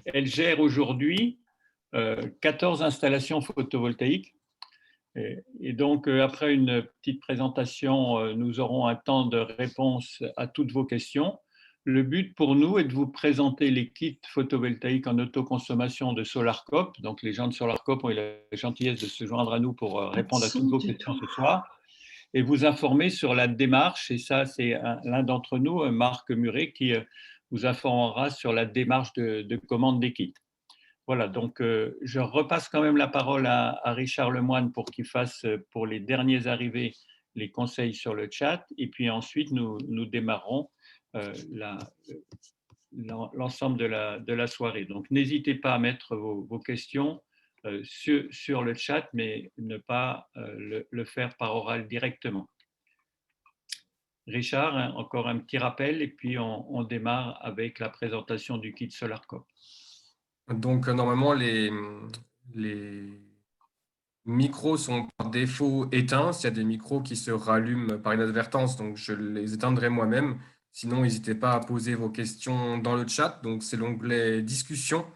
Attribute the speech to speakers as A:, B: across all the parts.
A: Elle gère aujourd'hui 14 installations photovoltaïques. Et donc, après une petite présentation, nous aurons un temps de réponse à toutes vos questions. Le but pour nous est de vous présenter les kits photovoltaïques en autoconsommation de SolarCop. Donc, les gens de SolarCop ont eu la gentillesse de se joindre à nous pour répondre à toutes vos questions ce soir et vous informer sur la démarche. Et ça, c'est l'un d'entre nous, Marc Muret, qui vous informera sur la démarche de commande des kits. Voilà, donc je repasse quand même la parole à Richard Lemoine pour qu'il fasse pour les derniers arrivés les conseils sur le chat. Et puis ensuite, nous démarrerons l'ensemble de la soirée. Donc n'hésitez pas à mettre vos questions sur le chat, mais ne pas le faire par oral directement. Richard, encore un petit rappel et puis on démarre avec la présentation du kit SolarCop.
B: Donc, normalement, les micros sont par défaut éteints. S'il y a des micros qui se rallument par inadvertance, donc je les éteindrai moi-même. Sinon, n'hésitez pas à poser vos questions dans le chat. Donc, c'est l'onglet Discussion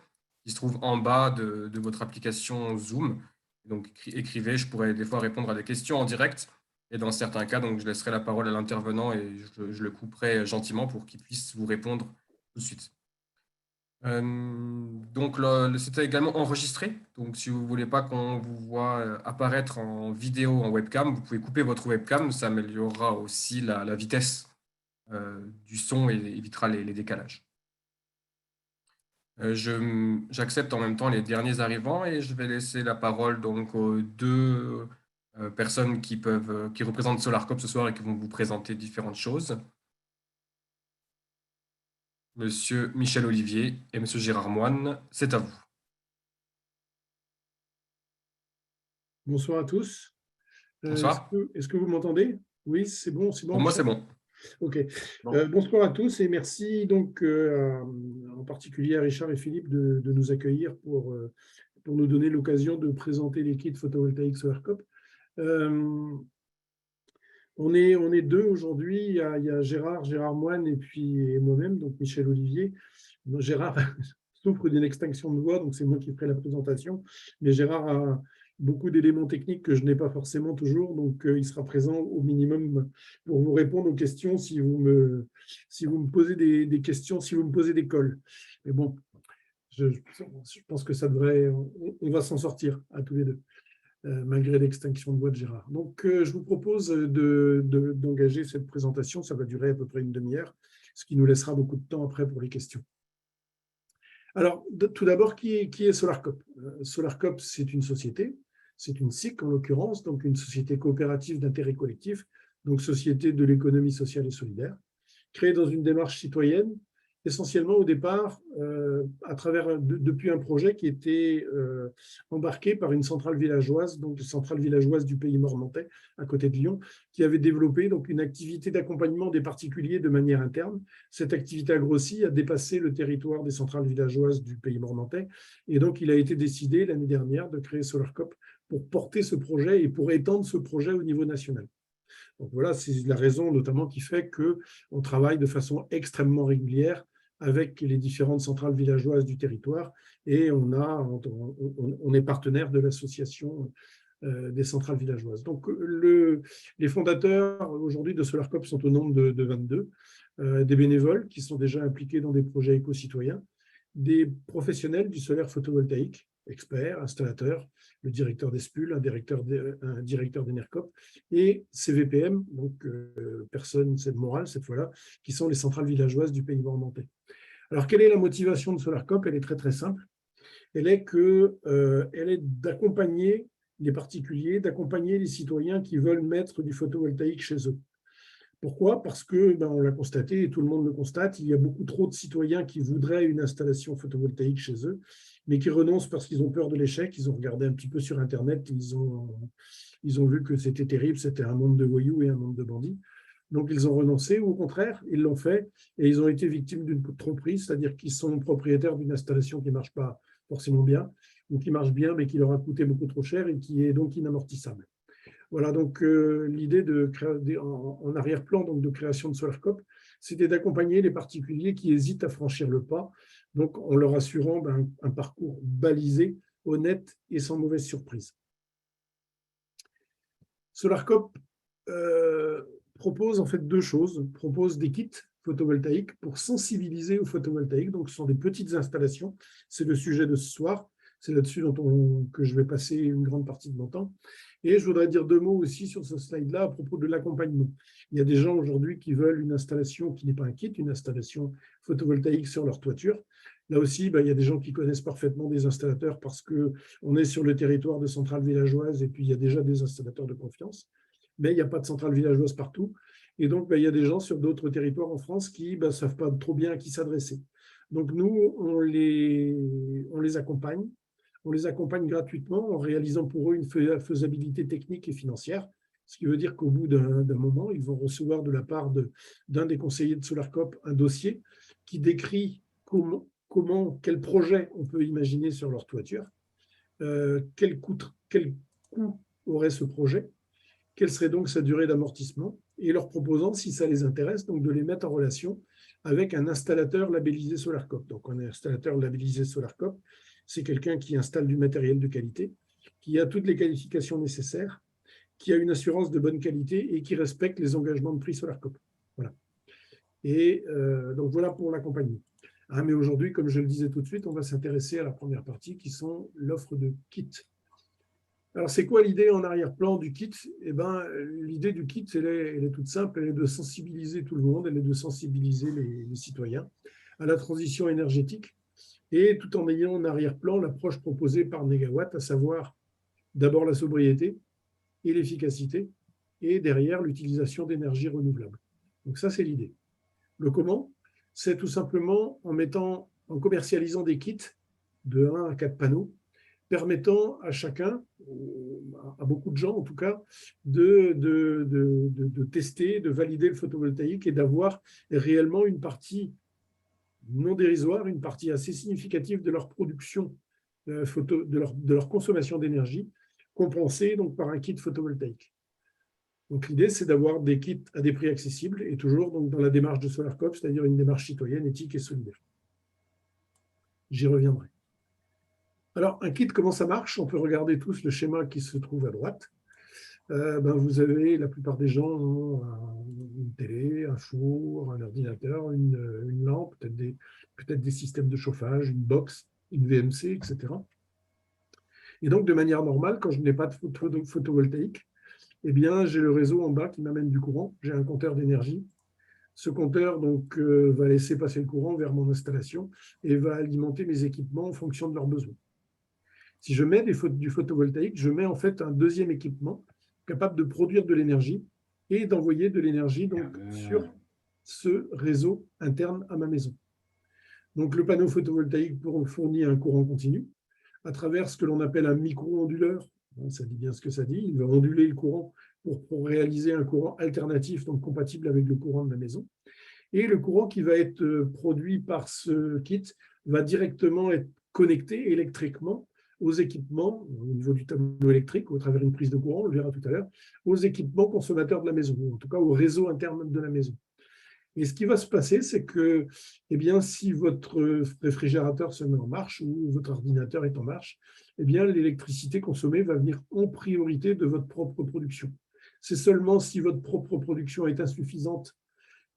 B: qui se trouve en bas de votre application Zoom. Donc, écrivez, je pourrais des fois répondre à des questions en direct. Et dans certains cas, donc, je laisserai la parole à l'intervenant et je le couperai gentiment pour qu'il puisse vous répondre tout de suite. Donc, c'était également enregistré. Donc, si vous ne voulez pas qu'on vous voit apparaître en vidéo, en webcam, vous pouvez couper votre webcam. Ça améliorera aussi la vitesse du son et évitera les décalages. J'accepte en même temps les derniers arrivants et je vais laisser la parole donc aux deux personnes qui représentent SolarCop ce soir et qui vont vous présenter différentes choses. Monsieur Michel Olivier et Monsieur Gérard Moine, c'est à vous.
C: Bonsoir à tous.
B: Bonsoir.
C: Est-ce que vous m'entendez? Oui, c'est bon, c'est bon.
B: Pour moi, c'est bon.
C: OK.
B: Bon.
C: Bonsoir à tous et merci donc en particulier à Richard et Philippe de nous accueillir pour nous donner l'occasion de présenter les kits photovoltaïques SolarCop. On est deux aujourd'hui. Il y a Gérard Moine et moi-même, donc Michel Olivier. Donc, Gérard souffre d'une extinction de voix, donc c'est moi qui ferai la présentation. Mais Gérard a beaucoup d'éléments techniques que je n'ai pas forcément toujours, donc il sera présent au minimum pour vous répondre aux questions si vous me posez des questions, si vous me posez des colles. Mais bon, je pense que ça devrait, on va s'en sortir à tous les deux. Malgré l'extinction de voix de Gérard. Donc, je vous propose d'engager cette présentation. Ça va durer à peu près une demi-heure, ce qui nous laissera beaucoup de temps après pour les questions. Alors, tout d'abord, qui est SolarCop? SolarCop, c'est une société, c'est une SIC en l'occurrence, donc une société coopérative d'intérêt collectif, donc société de l'économie sociale et solidaire, créée dans une démarche citoyenne, essentiellement au départ depuis un projet qui était embarqué par une centrale villageoise, donc une centrale villageoise du pays mornantais, à côté de Lyon, qui avait développé donc une activité d'accompagnement des particuliers de manière interne. Cette activité a grossi, a dépassé le territoire des centrales villageoises du pays mornantais, et donc il a été décidé l'année dernière de créer SolarCop pour porter ce projet et pour étendre ce projet au niveau national. Donc voilà, c'est la raison notamment qui fait qu'on travaille de façon extrêmement régulière avec les différentes centrales villageoises du territoire et on est partenaire de l'association des centrales villageoises. Donc les fondateurs aujourd'hui de SolarCop sont au nombre de 22, des bénévoles qui sont déjà impliqués dans des projets éco-citoyens, des professionnels du solaire photovoltaïque, experts, installateurs, le directeur d'ESPUL, un directeur d'Enercop, et CVPM, donc personne morale cette fois-là, qui sont les centrales villageoises du pays mornantais. Alors, quelle est la motivation de SolarCop? Elle est très très simple. Elle est d'accompagner les particuliers, d'accompagner les citoyens qui veulent mettre du photovoltaïque chez eux. Pourquoi? Parce que, on l'a constaté, et tout le monde le constate, il y a beaucoup trop de citoyens qui voudraient une installation photovoltaïque chez eux, mais qui renoncent parce qu'ils ont peur de l'échec. Ils ont regardé un petit peu sur Internet, ils ont vu que c'était terrible, c'était un monde de voyous et un monde de bandits. Donc, ils ont renoncé, ou au contraire, ils l'ont fait, et ils ont été victimes d'une tromperie, c'est-à-dire qu'ils sont propriétaires d'une installation qui ne marche pas forcément bien, ou qui marche bien, mais qui leur a coûté beaucoup trop cher et qui est donc inamortissable. Voilà, donc l'idée en arrière-plan donc, de création de SolarCop, c'était d'accompagner les particuliers qui hésitent à franchir le pas, donc en leur assurant un parcours balisé, honnête et sans mauvaise surprise. SolarCop propose en fait deux choses, propose des kits photovoltaïques pour sensibiliser au photovoltaïque, donc ce sont des petites installations, c'est le sujet de ce soir, c'est là-dessus que je vais passer une grande partie de mon temps. Et je voudrais dire deux mots aussi sur ce slide-là à propos de l'accompagnement. Il y a des gens aujourd'hui qui veulent une installation qui n'est pas un kit, une installation photovoltaïque sur leur toiture. Là aussi, il y a des gens qui connaissent parfaitement des installateurs parce qu'on est sur le territoire de centrales villageoises et puis il y a déjà des installateurs de confiance. Mais il n'y a pas de centrales villageoises partout. Et donc, il y a des gens sur d'autres territoires en France qui ne savent pas trop bien à qui s'adresser. Donc, nous, on les accompagne. On les accompagne gratuitement en réalisant pour eux une faisabilité technique et financière, ce qui veut dire qu'au bout d'un moment, ils vont recevoir de la part d'un des conseillers de SolarCop un dossier qui décrit quel projet on peut imaginer sur leur toiture, quel coût aurait ce projet, quelle serait donc sa durée d'amortissement, et leur proposant, si ça les intéresse, donc de les mettre en relation avec un installateur labellisé SolarCop. Donc, un installateur labellisé SolarCop, c'est quelqu'un qui installe du matériel de qualité, qui a toutes les qualifications nécessaires, qui a une assurance de bonne qualité et qui respecte les engagements de prix SolarCop. Voilà. Et donc, voilà pour l'accompagnement. Mais aujourd'hui, comme je le disais tout de suite, on va s'intéresser à la première partie qui sont l'offre de kits. Alors, c'est quoi l'idée en arrière-plan du kit? L'idée du kit, elle est toute simple, elle est de sensibiliser tout le monde, elle est de sensibiliser les citoyens à la transition énergétique, et tout en ayant en arrière-plan l'approche proposée par Negawatt, à savoir d'abord la sobriété et l'efficacité, et derrière l'utilisation d'énergie renouvelable. Donc ça, c'est l'idée. Le comment, c'est tout simplement en commercialisant des kits de 1 à 4 panneaux, permettant à chacun, à beaucoup de gens en tout cas, de tester, de valider le photovoltaïque et d'avoir réellement une partie non dérisoire, une partie assez significative de leur production, de leur consommation d'énergie, compensée donc par un kit photovoltaïque. Donc l'idée, c'est d'avoir des kits à des prix accessibles et toujours donc, dans la démarche de SolarCop, c'est-à-dire une démarche citoyenne, éthique et solidaire. J'y reviendrai. Alors, un kit, comment ça marche? On peut regarder tous le schéma qui se trouve à droite. Vous avez, la plupart des gens ont une télé, un four, un ordinateur, une lampe, peut-être des systèmes de chauffage, une box, une VMC, etc. Et donc, de manière normale, quand je n'ai pas de photovoltaïque, eh bien, j'ai le réseau en bas qui m'amène du courant. J'ai un compteur d'énergie. Ce compteur donc, va laisser passer le courant vers mon installation et va alimenter mes équipements en fonction de leurs besoins. Si je mets du photovoltaïque, je mets en fait un deuxième équipement capable de produire de l'énergie et d'envoyer de l'énergie sur ce réseau interne à ma maison. Donc, le panneau photovoltaïque fournit un courant continu à travers ce que l'on appelle un micro-onduleur. Ça dit bien ce que ça dit. Il va onduler le courant pour réaliser un courant alternatif, donc compatible avec le courant de ma maison. Et le courant qui va être produit par ce kit va directement être connecté électriquement aux équipements, au niveau du tableau électrique, au travers d'une prise de courant, on le verra tout à l'heure, aux équipements consommateurs de la maison, ou en tout cas au réseau interne de la maison. Et ce qui va se passer, c'est que si votre réfrigérateur se met en marche ou votre ordinateur est en marche, l'électricité consommée va venir en priorité de votre propre production. C'est seulement si votre propre production est insuffisante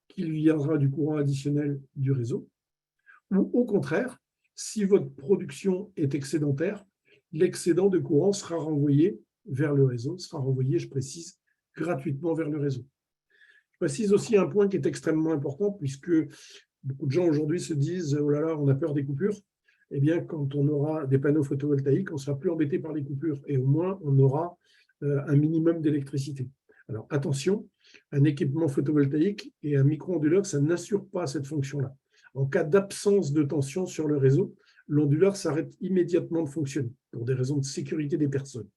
C: qu'il viendra du courant additionnel du réseau, ou au contraire, si votre production est excédentaire, l'excédent de courant sera renvoyé vers le réseau, sera renvoyé, je précise, gratuitement vers le réseau. Je précise aussi un point qui est extrêmement important, puisque beaucoup de gens aujourd'hui se disent « Oh là là, on a peur des coupures ». Eh bien, quand on aura des panneaux photovoltaïques, on ne sera plus embêté par les coupures, et au moins, on aura un minimum d'électricité. Alors, attention, un équipement photovoltaïque et un micro-onduleur, ça n'assure pas cette fonction-là. En cas d'absence de tension sur le réseau, l'onduleur s'arrête immédiatement de fonctionner pour des raisons de sécurité des personnes.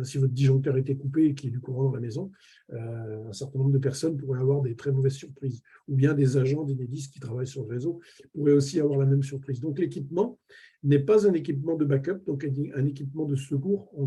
C: Si votre disjoncteur était coupé et qu'il y a du courant dans la maison, un certain nombre de personnes pourraient avoir des très mauvaises surprises. Ou bien des agents d'Enedis qui travaillent sur le réseau pourraient aussi avoir la même surprise. Donc l'équipement n'est pas un équipement de backup, donc un équipement de secours en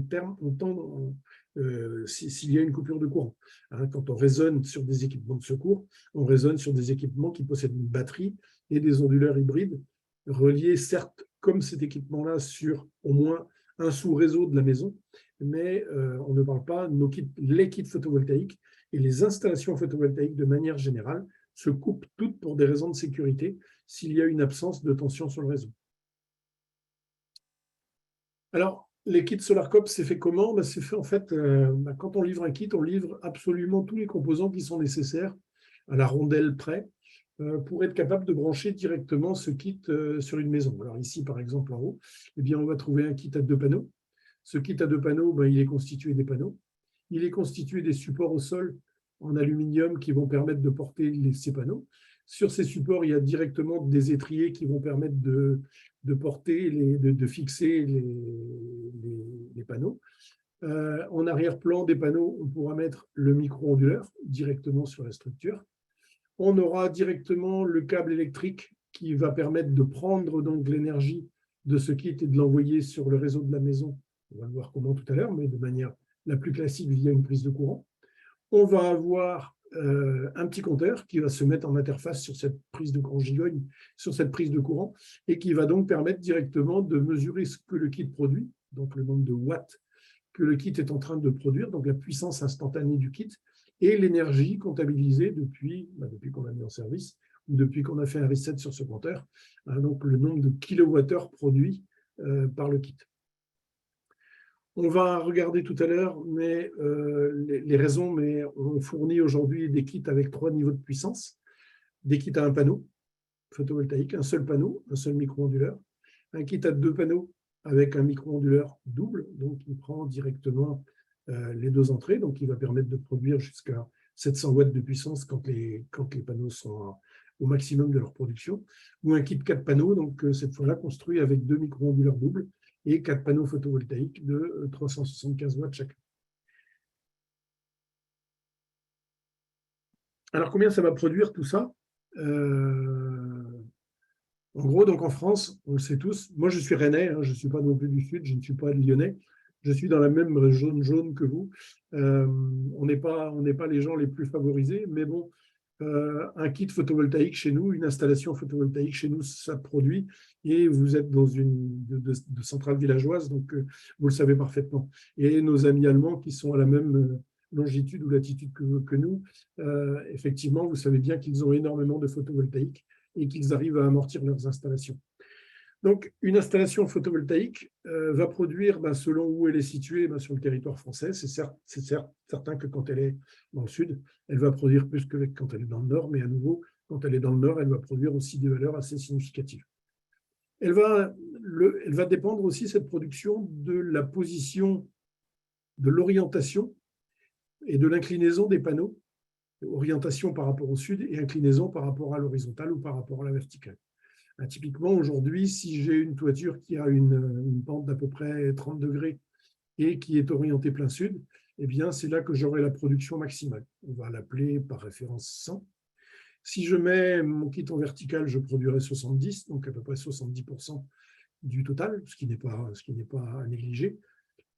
C: s'il y a une coupure de courant. Hein, quand on raisonne sur des équipements de secours, on raisonne sur des équipements qui possèdent une batterie et des onduleurs hybrides reliés, certes, comme cet équipement-là, sur au moins un sous-réseau de la maison, mais on ne parle pas les kits photovoltaïques et les installations photovoltaïques de manière générale se coupent toutes pour des raisons de sécurité s'il y a une absence de tension sur le réseau. Alors, les kits SolarCop, c'est fait comment? C'est fait en fait, quand on livre un kit, on livre absolument tous les composants qui sont nécessaires à la rondelle près pour être capable de brancher directement ce kit sur une maison. Alors ici, par exemple, en haut, eh bien, on va trouver un kit à 2 panneaux. Ce kit à 2 panneaux, il est constitué des panneaux. Il est constitué des supports au sol en aluminium qui vont permettre de porter ces panneaux. Sur ces supports, il y a directement des étriers qui vont permettre de porter, de fixer les panneaux. En arrière-plan des panneaux, on pourra mettre le micro-onduleur directement sur la structure. On aura directement le câble électrique qui va permettre de prendre donc l'énergie de ce kit et de l'envoyer sur le réseau de la maison. On va le voir comment tout à l'heure, mais de manière la plus classique via une prise de courant. On va avoir un petit compteur qui va se mettre en interface sur cette prise de courant gigogne, sur cette prise de courant, et qui va donc permettre directement de mesurer ce que le kit produit, donc le nombre de watts que le kit est en train de produire, donc la puissance instantanée du kit, et l'énergie comptabilisée depuis qu'on l'a mis en service, ou depuis qu'on a fait un reset sur ce compteur, hein, donc le nombre de kilowattheures produits par le kit. On va regarder tout à l'heure les raisons, mais on fournit aujourd'hui des kits avec 3 niveaux de puissance, des kits à un panneau photovoltaïque, un seul panneau, un seul micro-onduleur, un kit à 2 panneaux avec un micro-onduleur double, donc il prend directement les 2 entrées, donc il va permettre de produire jusqu'à 700 watts de puissance quand les panneaux sont au maximum de leur production, ou un kit 4 panneaux, donc cette fois-là construit avec 2 micro-onduleurs doubles et 4 panneaux photovoltaïques de 375 watts chacun. Alors, combien ça va produire tout ça? En gros, donc en France, on le sait tous, moi je suis rennais, hein, je ne suis pas non plus du Sud, je ne suis pas lyonnais, je suis dans la même zone jaune que vous. On n'est pas les gens les plus favorisés, mais bon, un kit photovoltaïque chez nous, une installation photovoltaïque chez nous, ça produit, et vous êtes dans une de centrale villageoise, donc vous le savez parfaitement. Et nos amis allemands qui sont à la même longitude ou latitude que nous, effectivement, vous savez bien qu'ils ont énormément de photovoltaïque et qu'ils arrivent à amortir leurs installations. Donc, une installation photovoltaïque va produire, selon où elle est située sur le territoire français, c'est certain que quand elle est dans le sud, elle va produire plus que quand elle est dans le nord, mais à nouveau, quand elle est dans le nord, elle va produire aussi des valeurs assez significatives. Elle va dépendre aussi, cette production, de la position, de l'orientation et de l'inclinaison des panneaux, orientation par rapport au sud et inclinaison par rapport à l'horizontale ou par rapport à la verticale. Typiquement, aujourd'hui, si j'ai une toiture qui a une pente d'à peu près 30 degrés et qui est orientée plein sud, eh bien, c'est là que j'aurai la production maximale. On va l'appeler par référence 100. Si je mets mon kit en vertical, je produirai 70, donc à peu près 70% du total, ce qui n'est pas à négliger.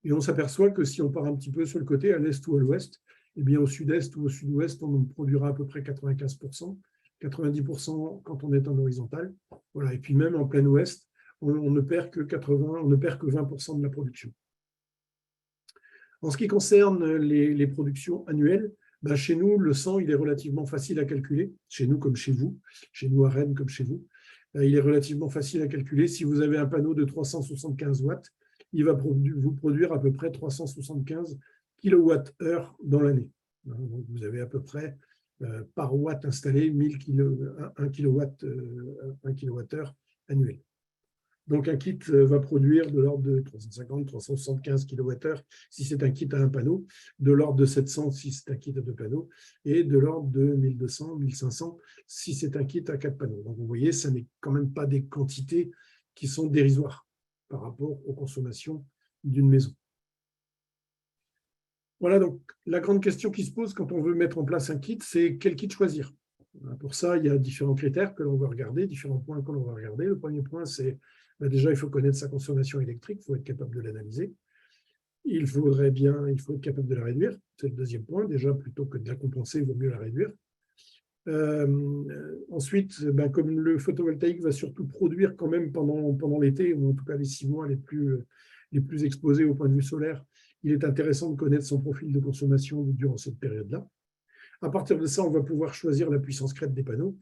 C: Et on s'aperçoit que si on part un petit peu sur le côté, à l'est ou à l'ouest, eh bien, au sud-est ou au sud-ouest, on produira à peu près 95%, 90% quand on est en horizontal. Voilà. Et puis même en plein ouest, on ne perd que 20% de la production. En ce qui concerne les productions annuelles, chez nous, le 100, il est relativement facile à calculer, chez nous comme chez vous, chez nous à Rennes comme chez vous. Il est relativement facile à calculer. Si vous avez un panneau de 375 watts, il va vous produire à peu près 375 kWh dans l'année. Donc vous avez à peu près par watt installé 1 kWh annuel. Donc un kit va produire de l'ordre de 350-375 kWh si c'est un kit à un panneau, de l'ordre de 700 si c'est un kit à 2 panneaux, et de l'ordre de 1200-1500 si c'est un kit à 4 panneaux. Donc vous voyez, ce n'est quand même pas des quantités qui sont dérisoires par rapport aux consommations d'une maison. Voilà, donc la grande question qui se pose quand on veut mettre en place un kit, c'est quel kit choisir. Pour ça, il y a différents critères que l'on va regarder, différents points que l'on va regarder. Le premier point, c'est déjà, il faut connaître sa consommation électrique, il faut être capable de l'analyser. il faut être capable de la réduire. C'est le deuxième point. Déjà, plutôt que de la compenser, il vaut mieux la réduire. Ensuite, comme le photovoltaïque va surtout produire quand même pendant l'été, ou en tout cas les 6 mois les plus exposés au point de vue solaire, il est intéressant de connaître son profil de consommation durant cette période-là. À partir de ça, on va pouvoir choisir la puissance crête des panneaux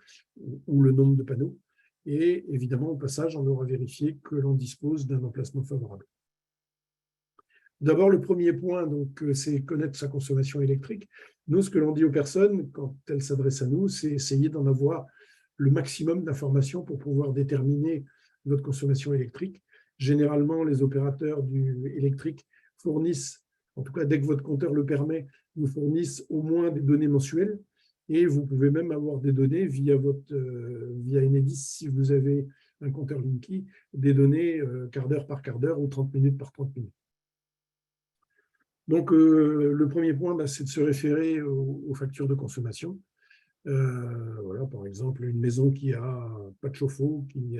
C: ou le nombre de panneaux. Et évidemment, au passage, on aura vérifié que l'on dispose d'un emplacement favorable. D'abord, le premier point, c'est connaître sa consommation électrique. Nous, ce que l'on dit aux personnes, quand elles s'adressent à nous, c'est essayer d'en avoir le maximum d'informations pour pouvoir déterminer votre consommation électrique. Généralement, les opérateurs électriques fournissent, en tout cas dès que votre compteur le permet, vous fournissent au moins des données mensuelles. Et vous pouvez même avoir des données via Enedis, si vous avez un compteur Linky, des données quart d'heure par quart d'heure ou 30 minutes par 30 minutes. Donc, le premier point, c'est de se référer aux factures de consommation. Voilà, par exemple, une maison qui n'a pas de chauffe-eau, qui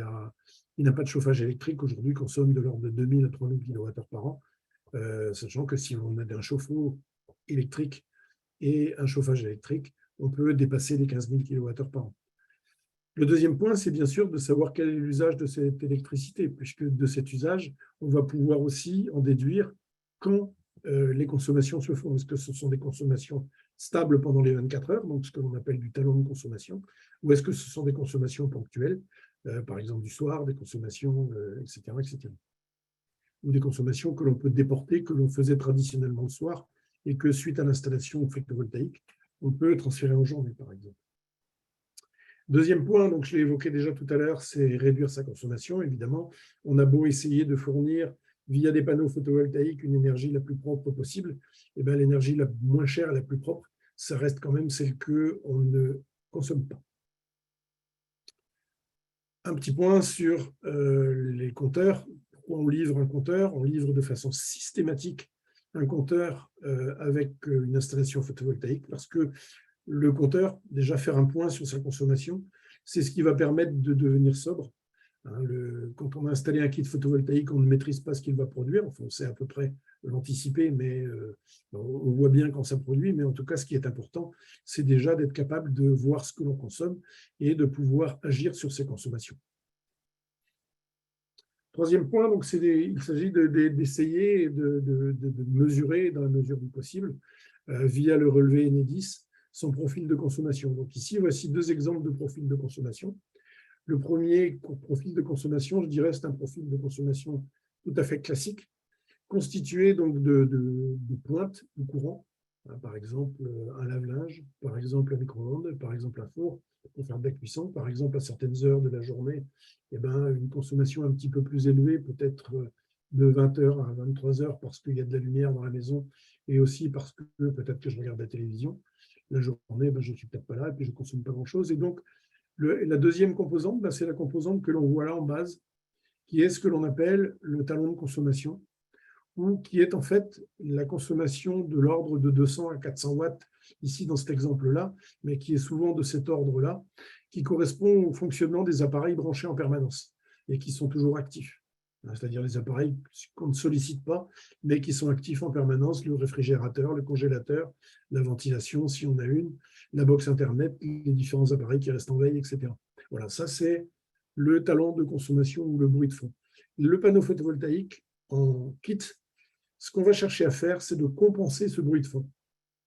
C: n'a pas de chauffage électrique, aujourd'hui consomme de l'ordre de 2000 à 3000 kWh par an, sachant que si on a un chauffe-eau électrique et un chauffage électrique, on peut dépasser les 15 000 kWh par an. Le deuxième point, c'est bien sûr de savoir quel est l'usage de cette électricité, puisque de cet usage, on va pouvoir aussi en déduire quand les consommations se font. Est-ce que ce sont des consommations stables pendant les 24 heures, donc ce que l'on appelle du talon de consommation, ou est-ce que ce sont des consommations ponctuelles, par exemple du soir, des consommations, etc., etc. Ou des consommations que l'on peut déporter, que l'on faisait traditionnellement le soir, et que suite à l'installation photovoltaïque, on peut transférer en journée, par exemple. Deuxième point, donc je l'ai évoqué déjà tout à l'heure, c'est réduire sa consommation, évidemment. On a beau essayer de fournir via des panneaux photovoltaïques une énergie la plus propre possible, et bien l'énergie la moins chère et la plus propre, ça reste quand même celle qu'on ne consomme pas. Un petit point sur les compteurs. Pourquoi on livre un compteur? On livre de façon systématique un compteur avec une installation photovoltaïque parce que le compteur, déjà faire un point sur sa consommation, c'est ce qui va permettre de devenir sobre. Quand on a installé un kit photovoltaïque, on ne maîtrise pas ce qu'il va produire. Enfin, on sait à peu près l'anticiper, mais on voit bien quand ça produit. Mais en tout cas, ce qui est important, c'est déjà d'être capable de voir ce que l'on consomme et de pouvoir agir sur ces consommations. Troisième point, donc, il s'agit d'essayer de mesurer, dans la mesure du possible, via le relevé Enedis, son profil de consommation. Donc ici, voici 2 exemples de profils de consommation. Le premier profil de consommation, je dirais, c'est un profil de consommation tout à fait classique, constitué donc de pointes de courant, par exemple un lave-linge, par exemple un micro-ondes, par exemple un four pour faire de la cuisson, par exemple à certaines heures de la journée, une consommation un petit peu plus élevée, peut-être de 20h à 23h parce qu'il y a de la lumière dans la maison et aussi parce que peut-être que je regarde la télévision. La journée, je ne suis peut-être pas là et puis je ne consomme pas grand-chose. Et donc, la deuxième composante, c'est la composante que l'on voit là en base, qui est ce que l'on appelle le talon de consommation, ou qui est en fait la consommation de l'ordre de 200 à 400 watts, ici dans cet exemple-là, mais qui est souvent de cet ordre-là, qui correspond au fonctionnement des appareils branchés en permanence et qui sont toujours actifs. C'est-à-dire les appareils qu'on ne sollicite pas, mais qui sont actifs en permanence, le réfrigérateur, le congélateur, la ventilation, si on a une, la box Internet, les différents appareils qui restent en veille, etc. Voilà, ça c'est le talon de consommation ou le bruit de fond. Le panneau photovoltaïque en kit, ce qu'on va chercher à faire, c'est de compenser ce bruit de fond.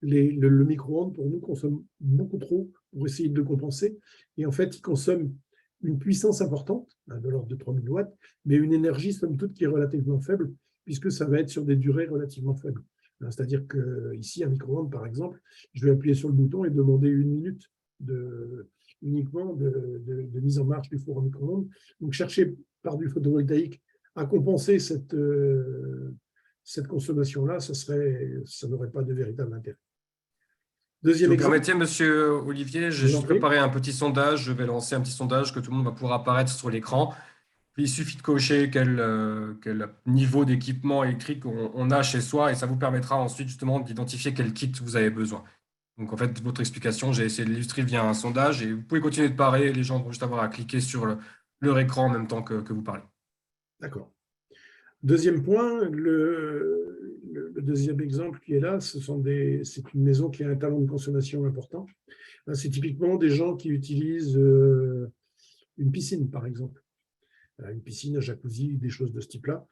C: Le micro-ondes, pour nous, consomme beaucoup trop pour essayer de le compenser. Et en fait, il consomme une puissance importante, de l'ordre de 3000 watts, mais une énergie, somme toute, qui est relativement faible, puisque ça va être sur des durées relativement faibles. C'est-à-dire qu'ici, un micro-ondes, par exemple, je vais appuyer sur le bouton et demander 1 minute uniquement de mise en marche du four en micro-ondes. Donc, chercher par du photovoltaïque à compenser cette consommation-là, ça n'aurait pas de véritable intérêt.
B: Deuxième exemple. Si vous permettez, monsieur Olivier, j'ai juste préparé un petit sondage. Je vais lancer un petit sondage que tout le monde va pouvoir apparaître sur l'écran. Il suffit de cocher quel niveau d'équipement électrique on a chez soi et ça vous permettra ensuite justement d'identifier quel kit vous avez besoin. Donc en fait, votre explication, j'ai essayé de l'illustrer via un sondage et vous pouvez continuer de parler. Les gens vont juste avoir à cliquer sur leur écran en même temps que vous parlez.
C: D'accord. Deuxième point, le deuxième exemple qui est là, c'est une maison qui a un talent de consommation important. C'est typiquement des gens qui utilisent une piscine, par exemple. Une piscine, un jacuzzi, des choses de ce type-là.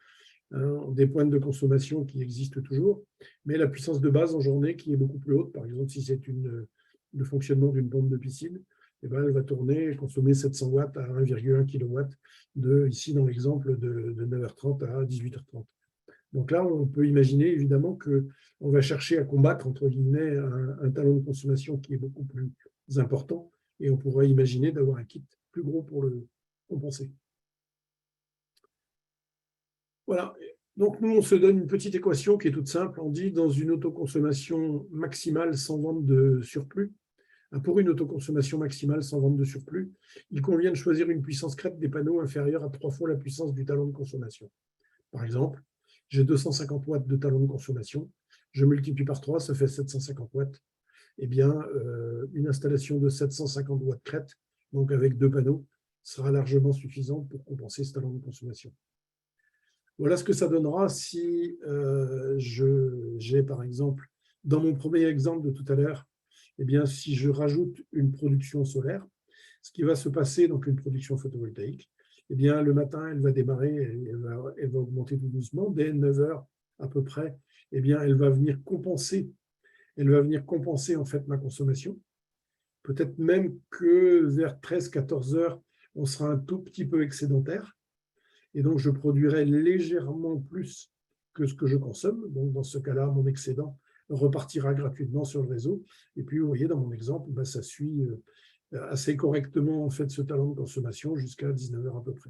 C: Des pointes de consommation qui existent toujours, mais la puissance de base en journée qui est beaucoup plus haute. Par exemple, si c'est le fonctionnement d'une pompe de piscine, eh ben, elle va tourner et consommer 700 watts à 1,1 kW, ici dans l'exemple de 9h30 à 18h30. Donc là, on peut imaginer évidemment qu'on va chercher à combattre, entre guillemets, un talent de consommation qui est beaucoup plus important, et on pourrait imaginer d'avoir un kit plus gros pour le compenser. Voilà. Donc, nous, on se donne une petite équation qui est toute simple. On dit dans une autoconsommation maximale sans vente de surplus, pour une autoconsommation maximale sans vente de surplus, il convient de choisir une puissance crête des panneaux inférieure à 3 fois la puissance du talon de consommation. Par exemple, j'ai 250 watts de talon de consommation, je multiplie par 3, ça fait 750 watts. Eh bien, une installation de 750 watts crête, donc avec 2 panneaux, sera largement suffisante pour compenser ce talon de consommation. Voilà ce que ça donnera si j'ai, par exemple, dans mon premier exemple de tout à l'heure, eh bien, si je rajoute une production solaire, ce qui va se passer, donc une production photovoltaïque, eh bien, le matin, elle va démarrer, elle va augmenter tout doucement. Dès 9 heures à peu près, eh bien, elle va venir compenser en fait ma consommation. Peut-être même que vers 13-14 heures, on sera un tout petit peu excédentaire. Et donc, je produirai légèrement plus que ce que je consomme. Donc, dans ce cas-là, mon excédent repartira gratuitement sur le réseau. Et puis, vous voyez, dans mon exemple, ça suit assez correctement en fait, ce talent de consommation jusqu'à 19 heures à peu près.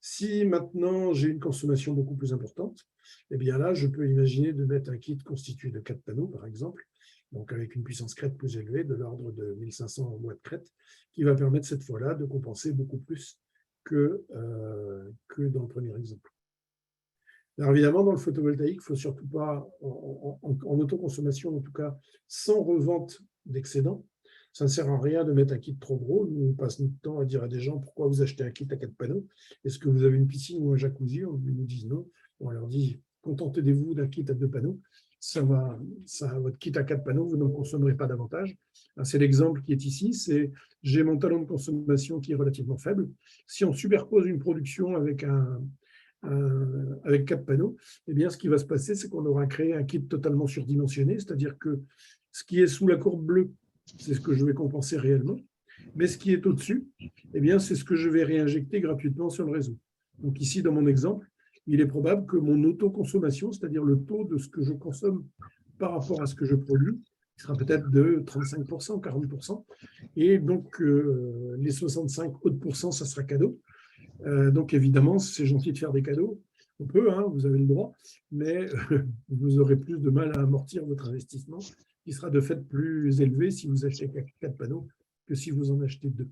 C: Si maintenant, j'ai une consommation beaucoup plus importante, eh bien là, je peux imaginer de mettre un kit constitué de 4 panneaux, par exemple, donc avec une puissance crête plus élevée, de l'ordre de 1500 watts crête, qui va permettre cette fois-là de compenser beaucoup plus que dans le premier exemple. Alors évidemment, dans le photovoltaïque, il ne faut surtout pas, en autoconsommation en tout cas, sans revente d'excédent, ça ne sert à rien de mettre un kit trop gros. Nous, on passe notre temps à dire à des gens pourquoi vous achetez un kit à 4 panneaux. Est-ce que vous avez une piscine ou un jacuzzi? Ils nous disent non. On leur dit contentez-vous d'un kit à 2 panneaux. Votre kit à 4 panneaux, vous n'en consommerez pas davantage. C'est l'exemple qui est ici. J'ai mon talon de consommation qui est relativement faible. Si on superpose une production avec 4 panneaux, eh bien, ce qui va se passer, c'est qu'on aura créé un kit totalement surdimensionné, c'est-à-dire que ce qui est sous la courbe bleue, c'est ce que je vais compenser réellement, mais ce qui est au-dessus, eh bien, c'est ce que je vais réinjecter gratuitement sur le réseau. Donc ici, dans mon exemple, il est probable que mon autoconsommation, c'est-à-dire le taux de ce que je consomme par rapport à ce que je produis, sera peut-être de 35%, 40%, et donc les 65 autres pourcents, ça sera cadeau. Donc évidemment, c'est gentil de faire des cadeaux, on peut, hein, vous avez le droit, mais vous aurez plus de mal à amortir votre investissement, qui sera de fait plus élevé si vous achetez 4 panneaux que si vous en achetez 2.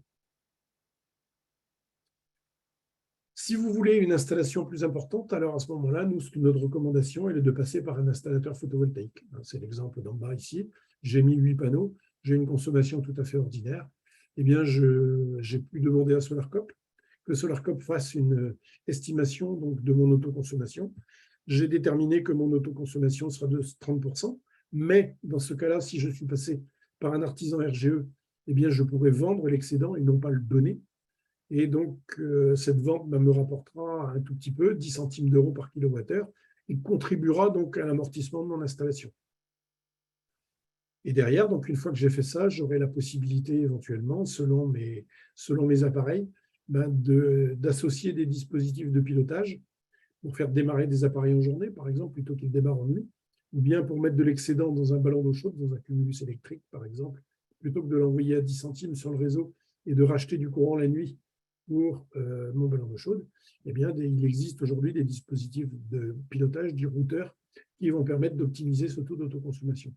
C: Si vous voulez une installation plus importante, alors à ce moment-là, notre recommandation est de passer par un installateur photovoltaïque. C'est l'exemple d'en bas ici. J'ai mis 8 panneaux, j'ai une consommation tout à fait ordinaire. Eh bien, j'ai pu demander à SolarCop que SolarCop fasse une estimation donc, de mon autoconsommation. J'ai déterminé que mon autoconsommation sera de 30%, mais dans ce cas-là, si je suis passé par un artisan RGE, eh bien, je pourrais vendre l'excédent et non pas le donner. Et donc, cette vente me rapportera un tout petit peu, 10 centimes d'euros par kilowattheure, et contribuera donc à l'amortissement de mon installation. Et derrière, donc une fois que j'ai fait ça, j'aurai la possibilité éventuellement, selon mes appareils, d'associer des dispositifs de pilotage pour faire démarrer des appareils en journée, par exemple, plutôt qu'ils démarrent en nuit, ou bien pour mettre de l'excédent dans un ballon d'eau chaude, dans un cumulus électrique, par exemple, plutôt que de l'envoyer à 10 centimes sur le réseau et de racheter du courant la nuit pour mon ballon d'eau chaude. Eh bien, il existe aujourd'hui des dispositifs de pilotage du routeur qui vont permettre d'optimiser ce taux d'autoconsommation.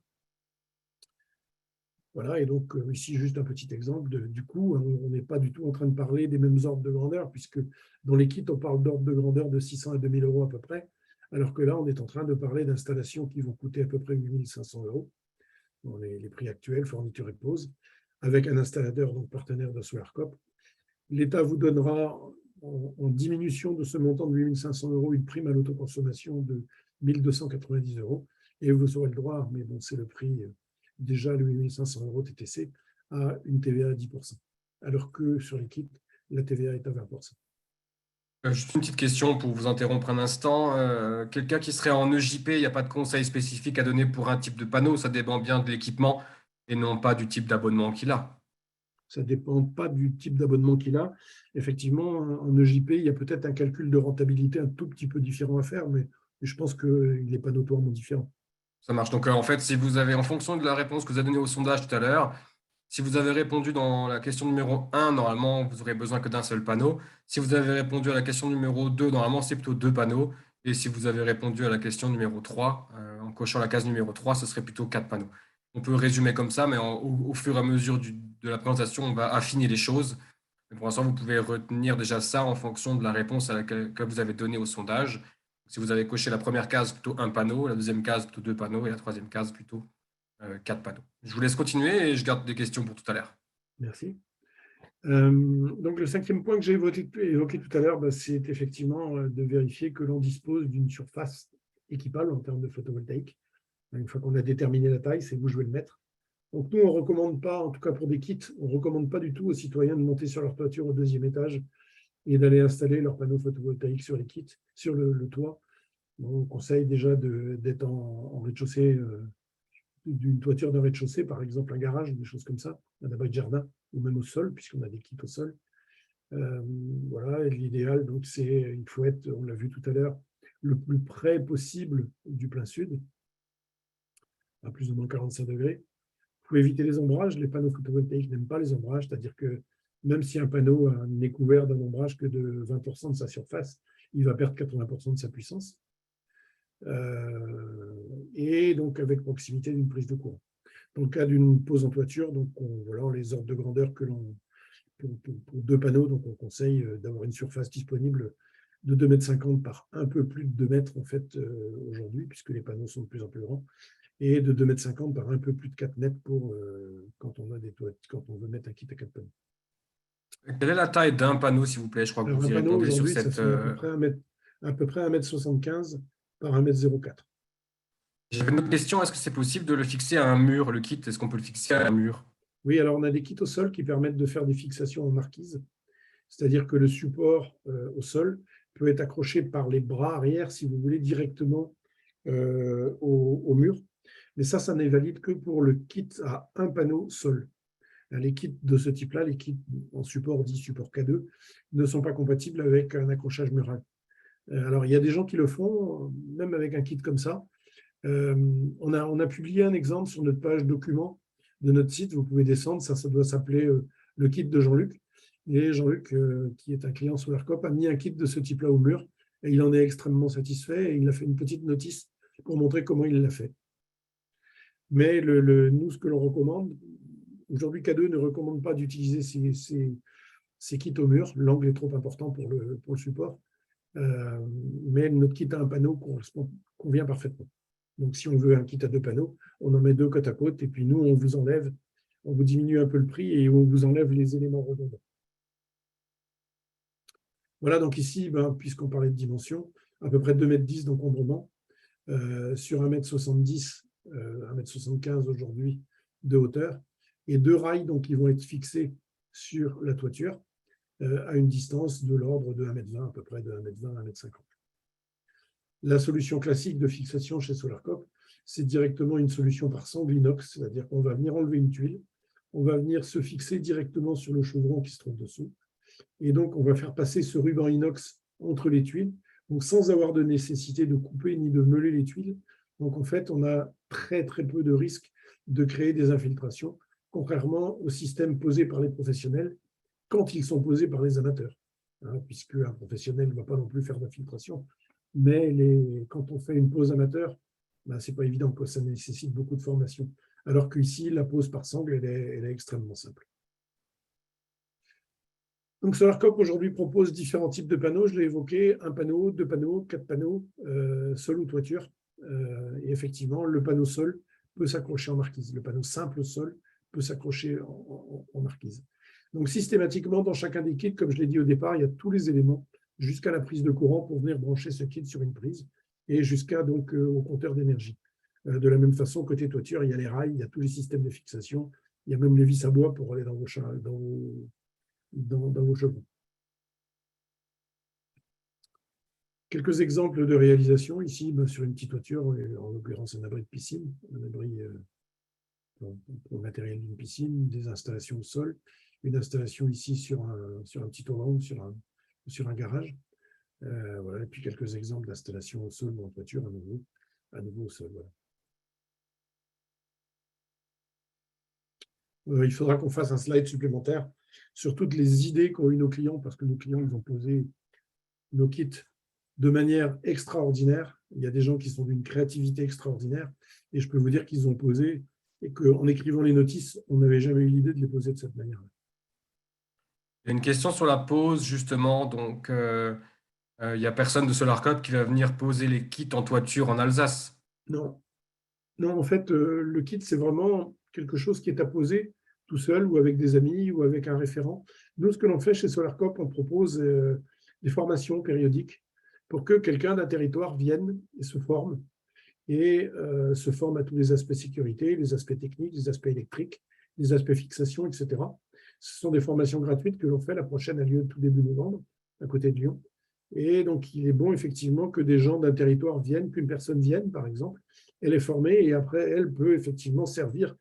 C: Voilà, et donc ici, juste un petit exemple. Du coup, on n'est pas du tout en train de parler des mêmes ordres de grandeur, puisque dans les kits, on parle d'ordre de grandeur de 600 à 2000 euros à peu près, alors que là, on est en train de parler d'installations qui vont coûter à peu près 8500 euros, dans les prix actuels, fourniture et pose, avec un installateur donc partenaire de SolarCop. L'État vous donnera en diminution de ce montant de 8 500 € une prime à l'autoconsommation de 1 290 €. Et vous aurez le droit, mais bon, c'est le prix, déjà le 8 500 € TTC, à une TVA à 10%, alors que sur les kits, la TVA est à 20%.
B: Juste une petite question pour vous interrompre un instant. Quelqu'un qui serait en EJP, il n'y a pas de conseil spécifique à donner pour un type de panneau, ça dépend bien de l'équipement et non pas du type d'abonnement qu'il a.
C: Ça ne dépend pas du type d'abonnement qu'il a. Effectivement, en EJP, il y a peut-être un calcul de rentabilité un tout petit peu différent à faire, mais je pense qu'il n'est pas notoirement différent.
B: Ça marche. Donc, en fait, si vous avez, en fonction de la réponse que vous avez donnée au sondage tout à l'heure, si vous avez répondu dans la question numéro 1, normalement, vous aurez besoin que d'un seul panneau. Si vous avez répondu à la question numéro 2, normalement, c'est plutôt 2 panneaux. Et si vous avez répondu à la question numéro 3, en cochant la case numéro 3, ce serait plutôt 4 panneaux. On peut résumer comme ça, mais au fur et à mesure de la présentation, on va affiner les choses. Mais pour l'instant, vous pouvez retenir déjà ça en fonction de la réponse que vous avez donnée au sondage. Si vous avez coché la première case, plutôt 1 panneau, la deuxième case, plutôt 2 panneaux, et la troisième case, plutôt 4 panneaux. Je vous laisse continuer et je garde des questions pour tout à l'heure.
C: Merci. Donc, le 5e point que j'ai évoqué tout à l'heure, c'est effectivement de vérifier que l'on dispose d'une surface équipable en termes de photovoltaïque. Une fois qu'on a déterminé la taille, c'est où je vais le mettre. Donc, nous, on ne recommande pas, en tout cas pour des kits, on ne recommande pas du tout aux citoyens de monter sur leur toiture au 2e étage et d'aller installer leurs panneaux photovoltaïques sur les kits, sur le toit. On conseille déjà d'être en rez-de-chaussée, d'une toiture d'un rez-de-chaussée, par exemple un garage, des choses comme ça, un abri de jardin, ou même au sol, puisqu'on a des kits au sol. Voilà, l'idéal, donc, il faut être, on l'a vu tout à l'heure, le plus près possible du plein sud, à plus ou moins 45 degrés. Il faut éviter les ombrages. Les panneaux photovoltaïques n'aiment pas les ombrages, c'est-à-dire que même si un panneau n'est couvert d'un ombrage que de 20% de sa surface, il va perdre 80% de sa puissance. Et donc avec proximité d'une prise de courant. Dans le cas d'une pose en toiture, donc voilà les ordres de grandeur que l'on pour 2 panneaux, donc on conseille d'avoir une surface disponible de 2,50 m par un peu plus de 2 mètres en fait aujourd'hui, puisque les panneaux sont de plus en plus grands, et de 2,50 m par un peu plus de 4 mètres pour quand on veut mettre un kit à 4 panneaux.
B: Quelle est la taille d'un panneau, s'il vous plaît? Je crois que
C: Alors,
B: vous
C: un
B: y
C: panneau
B: répondez sur
C: aujourd'hui, ça
B: cette.
C: fait à peu près 1,75 m par 1,04 m.
B: J'avais une autre question. Est-ce que c'est possible de le fixer à un mur, le kit? Est-ce qu'on peut le fixer à un mur?
C: Oui, alors on a des kits au sol qui permettent de faire des fixations en marquise, c'est-à-dire que le support au sol peut être accroché par les bras arrière, si vous voulez, directement au mur. Mais ça n'est valide que pour le kit à un panneau sol. Les kits de ce type-là, les kits en support dit support K2, ne sont pas compatibles avec un accrochage mural. Alors, il y a des gens qui le font, même avec un kit comme ça. On a publié un exemple sur notre page document de notre site. Vous pouvez descendre, ça doit s'appeler le kit de Jean-Luc. Et Jean-Luc, qui est un client SolarCop, a mis un kit de ce type-là au mur et il en est extrêmement satisfait et il a fait une petite notice pour montrer comment il l'a fait. Mais nous, ce que l'on recommande, aujourd'hui K2 ne recommande pas d'utiliser ces kits au mur. L'angle est trop important pour le support. Mais notre kit à un panneau convient parfaitement. Donc, si on veut un kit à 2 panneaux, on en met 2 côte à côte et puis nous, on vous diminue un peu le prix et on vous enlève les éléments redondants. Voilà, donc ici, puisqu'on parlait de dimension, à peu près 2,10 m d'encombrement sur 1,70 m, 1,75 m aujourd'hui de hauteur et 2 rails donc, qui vont être fixés sur la toiture à une distance de l'ordre de 1,20 m, à peu près de 1,20 m, 1,50 m. La solution classique de fixation chez SolarCop, c'est directement une solution par sangle inox, c'est-à-dire qu'on va venir enlever une tuile, on va venir se fixer directement sur le chaudron qui se trouve dessous, et donc on va faire passer ce ruban inox entre les tuiles, donc sans avoir de nécessité de couper ni de meuler les tuiles. Donc en fait, on a très très peu de risques de créer des infiltrations, contrairement au système posé par les professionnels quand ils sont posés par les amateurs, puisque un professionnel ne va pas non plus faire d'infiltration. Mais quand on fait une pose amateur, ce n'est pas évident, ça nécessite beaucoup de formation. Alors qu'ici, la pose par sangle, elle est extrêmement simple. Donc SolarCop aujourd'hui propose différents types de panneaux, je l'ai évoqué, 1 panneau, 2 panneaux, 4 panneaux, sol ou toiture. Et effectivement, le panneau sol peut s'accrocher en marquise. Le panneau simple sol peut s'accrocher en marquise. Donc, systématiquement, dans chacun des kits, comme je l'ai dit au départ, il y a tous les éléments jusqu'à la prise de courant pour venir brancher ce kit sur une prise et jusqu'à donc au compteur d'énergie. De la même façon, côté toiture, il y a les rails, il y a tous les systèmes de fixation, il y a même les vis à bois pour aller dans vos chevrons. Quelques exemples de réalisation ici sur une petite toiture, en l'occurrence un abri de piscine, un abri pour le matériel d'une piscine, des installations au sol, une installation ici sur un petit tournant, sur un garage. Voilà, et puis quelques exemples d'installations au sol ou en toiture à nouveau au sol. Voilà. Il faudra qu'on fasse un slide supplémentaire sur toutes les idées qu'ont eu nos clients, parce que nos clients, ils ont posé nos kits de manière extraordinaire. Il y a des gens qui sont d'une créativité extraordinaire, et je peux vous dire qu'ils ont posé, et qu'en écrivant les notices, on n'avait jamais eu l'idée de les poser de cette manière-là.
B: Il y a une question sur la pose, justement. Donc, il n'y a personne de SolarCop qui va venir poser les kits en toiture en Alsace.
C: Non, en fait, le kit, c'est vraiment quelque chose qui est à poser tout seul ou avec des amis ou avec un référent. Nous, ce que l'on fait chez SolarCop, on propose des formations périodiques pour que quelqu'un d'un territoire vienne et se forme à tous les aspects sécurité, les aspects techniques, les aspects électriques, les aspects fixation, etc. Ce sont des formations gratuites que l'on fait. La prochaine a lieu tout début novembre, à côté de Lyon. Et donc, il est bon, effectivement, que des gens d'un territoire viennent, qu'une personne vienne, par exemple. Elle est formée et après, elle peut effectivement servir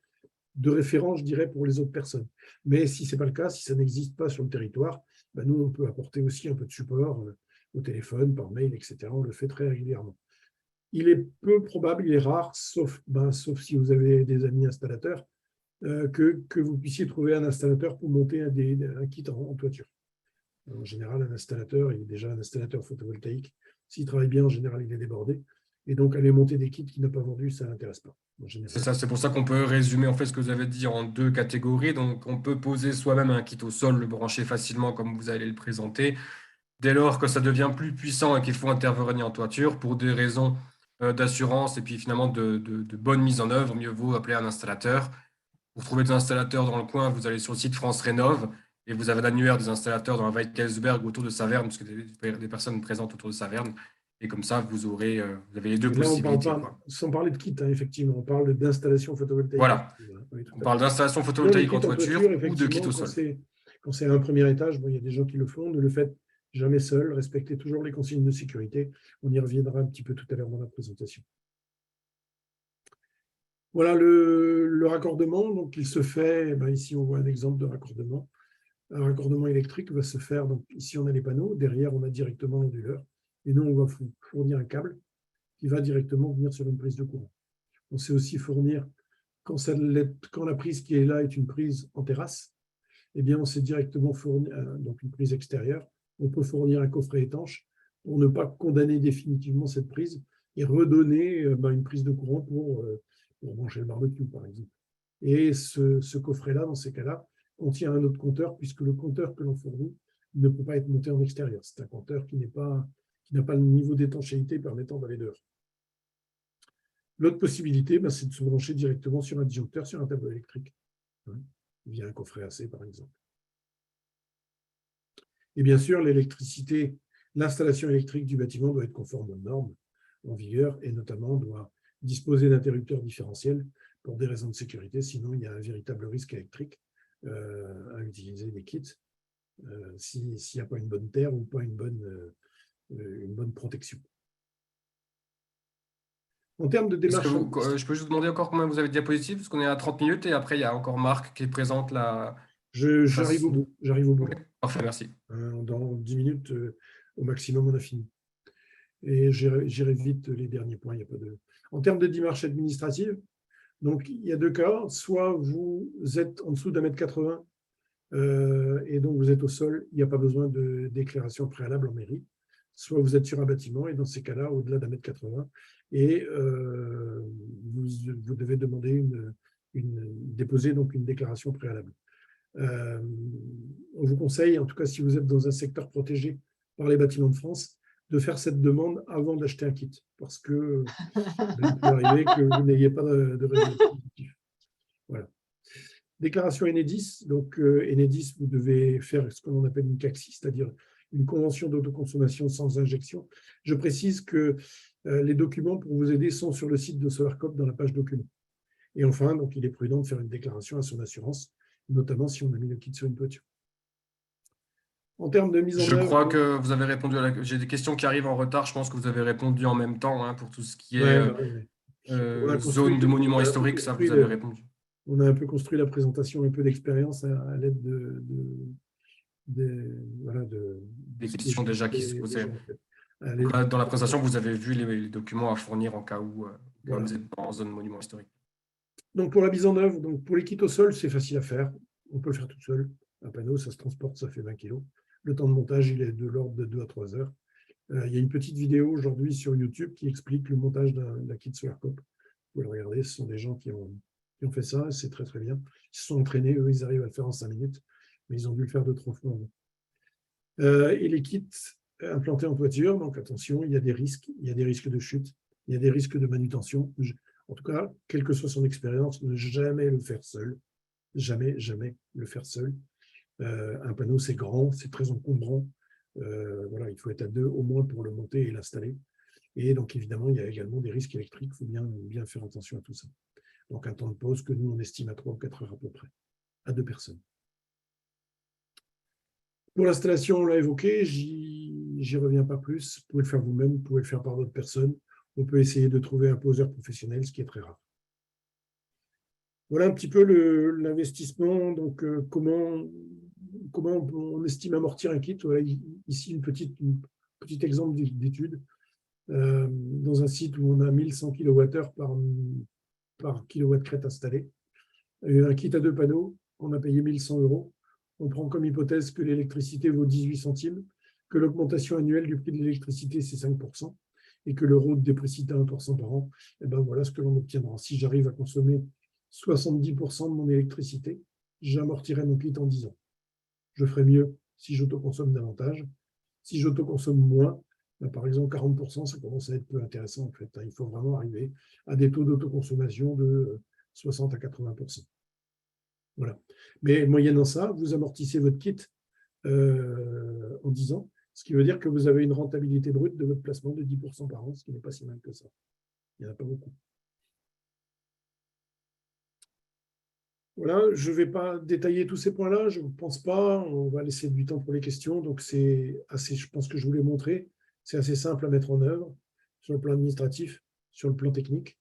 C: de référent, je dirais, pour les autres personnes. Mais si ce n'est pas le cas, si ça n'existe pas sur le territoire, ben nous, on peut apporter aussi un peu de support au téléphone, par mail, etc. On le fait très régulièrement. Il est peu probable, il est rare, sauf si vous avez des amis installateurs, que vous puissiez trouver un installateur pour monter un kit en toiture. En général, un installateur, il est déjà un installateur photovoltaïque. S'il travaille bien, en général, il est débordé. Et donc, aller monter des kits qu'il n'a pas vendus, ça ne l'intéresse pas.
B: C'est ça, c'est pour ça qu'on peut résumer en fait ce que vous avez dit en deux catégories. Donc, on peut poser soi-même un kit au sol, le brancher facilement comme vous allez le présenter. Dès lors que ça devient plus puissant et qu'il faut intervenir en toiture pour des raisons d'assurance et puis finalement de bonne mise en œuvre, mieux vaut appeler un installateur. Pour trouver des installateurs dans le coin, vous allez sur le site France Rénov et vous avez l'annuaire des installateurs dans la Weitelsberg autour de Saverne, parce que des personnes présentes autour de Saverne. Et comme ça, vous avez les deux possibilités.
C: Sans parler de kit, hein, effectivement, on parle d'installation photovoltaïque.
B: Voilà. Oui, on parle d'installation photovoltaïque en toiture ou de kit au sol.
C: Quand c'est un premier étage, il y a des gens qui le font. Ne le faites jamais seul. Respectez toujours les consignes de sécurité. On y reviendra un petit peu tout à l'heure dans la présentation. Voilà le raccordement. Donc, il se fait, ici, on voit un exemple de raccordement. Un raccordement électrique va se faire. Donc, ici, on a les panneaux. Derrière, on a directement l'onduleur. Et nous, on va fournir un câble qui va directement venir sur une prise de courant. On sait aussi fournir, quand la prise qui est là est une prise en terrasse, eh bien, on sait directement fournir donc une prise extérieure. On peut fournir un coffret étanche pour ne pas condamner définitivement cette prise et redonner une prise de courant pour brancher le barbecue, par exemple. Et ce coffret-là, dans ces cas-là, contient un autre compteur, puisque le compteur que l'on fournit ne peut pas être monté en extérieur. C'est un compteur qui n'a pas le niveau d'étanchéité permettant d'aller dehors. L'autre possibilité, c'est de se brancher directement sur un disjoncteur, sur un tableau électrique, via un coffret AC, par exemple. Et bien sûr, l'électricité, l'installation électrique du bâtiment doit être conforme aux normes en vigueur et notamment doit disposer d'interrupteurs différentiels pour des raisons de sécurité. Sinon, il y a un véritable risque électrique à utiliser des kits s'il n'y a pas une bonne terre ou pas une bonne protection. En termes de démarche...
B: je peux juste demander encore combien vous avez de diapositives, parce qu'on est à 30 minutes et après, il y a encore Marc qui présente la...
C: J'arrive au bout.
B: Okay. Parfait, merci.
C: Dans 10 minutes, au maximum, on a fini. Et j'irai vite les derniers points. Il y a pas de... En termes de démarche administrative, donc, il y a deux cas. Soit vous êtes en dessous d'1,80 m et donc vous êtes au sol, il n'y a pas besoin de déclaration préalable en mairie. Soit vous êtes sur un bâtiment et dans ces cas-là, au-delà d'1,80 m, et vous devez demander déposer donc une déclaration préalable. On vous conseille, en tout cas si vous êtes dans un secteur protégé par les bâtiments de France, de faire cette demande avant d'acheter un kit, parce que il peut arriver que vous n'ayez pas de résultat positif. Voilà. Déclaration Enedis. Donc, Enedis, vous devez faire ce qu'on appelle une CACSI, c'est-à-dire une convention d'autoconsommation sans injection. Je précise que les documents pour vous aider sont sur le site de SolarCop dans la page documents. Et enfin, donc, il est prudent de faire une déclaration à son assurance, notamment si on a mis le kit sur une toiture. En termes de mise en œuvre…
B: Je crois que vous avez répondu j'ai des questions qui arrivent en retard. Je pense que vous avez répondu en même temps, hein, pour tout ce qui est zone de monuments historiques. Ça, vous avez répondu.
C: On a un peu construit la présentation, un peu d'expérience à l'aide
B: des questions déjà qui se posaient.
C: En
B: dans la présentation, vous avez vu les documents à fournir en cas où vous êtes en zone monument historique.
C: Donc, pour la mise en œuvre, donc pour les kits au sol, c'est facile à faire. On peut le faire tout seul. Un panneau, ça se transporte, ça fait 20 kg. Le temps de montage, il est de l'ordre de 2 à 3 heures. Il y a une petite vidéo aujourd'hui sur YouTube qui explique le montage d'un kit SolarCop. Vous pouvez le regarder, ce sont des gens qui ont fait ça, c'est très très bien. Ils se sont entraînés, eux, ils arrivent à le faire en 5 minutes, mais ils ont dû le faire 2-3 fois avant. Et les kits implantés en toiture, donc attention, il y a des risques de chute, il y a des risques de manutention. En tout cas, quelle que soit son expérience, ne jamais le faire seul. Jamais, jamais le faire seul. Un panneau, c'est grand, c'est très encombrant. Voilà, il faut être à 2 au moins pour le monter et l'installer. Et donc, évidemment, il y a également des risques électriques. Il faut bien faire attention à tout ça. Donc, un temps de pause que nous, on estime à 3 ou 4 heures à peu près, à 2 personnes. Pour l'installation, on l'a évoqué, j'y reviens pas plus. Vous pouvez le faire vous-même, vous pouvez le faire par d'autres personnes. On peut essayer de trouver un poseur professionnel, ce qui est très rare. Voilà un petit peu l'investissement. Donc, comment on estime amortir un kit. Voilà, ici, un petit exemple d'étude. Dans un site où on a 1100 kWh par kilowatt crête installé. Un kit à 2 panneaux, on a payé 1100 €. On prend comme hypothèse que l'électricité vaut 18 centimes, que l'augmentation annuelle du prix de l'électricité, c'est 5%, et que l'euro déprécie à 1% par an. Et ben voilà ce que l'on obtiendra. Si j'arrive à consommer 70% de mon électricité, j'amortirai mon kit en 10 ans. Je ferai mieux si j'autoconsomme davantage. Si j'autoconsomme moins, ben par exemple 40%, ça commence à être peu intéressant en fait. Il faut vraiment arriver à des taux d'autoconsommation de 60 à 80%. Voilà. Mais moyennant ça, vous amortissez votre kit en 10 ans, ce qui veut dire que vous avez une rentabilité brute de votre placement de 10% par an, ce qui n'est pas si mal que ça. Il n'y en a pas beaucoup. Voilà, je ne vais pas détailler tous ces points-là, je ne pense pas. On va laisser du temps pour les questions. Donc, c'est assez, je pense que je vous l'ai montré, c'est assez simple à mettre en œuvre sur le plan administratif, sur le plan technique.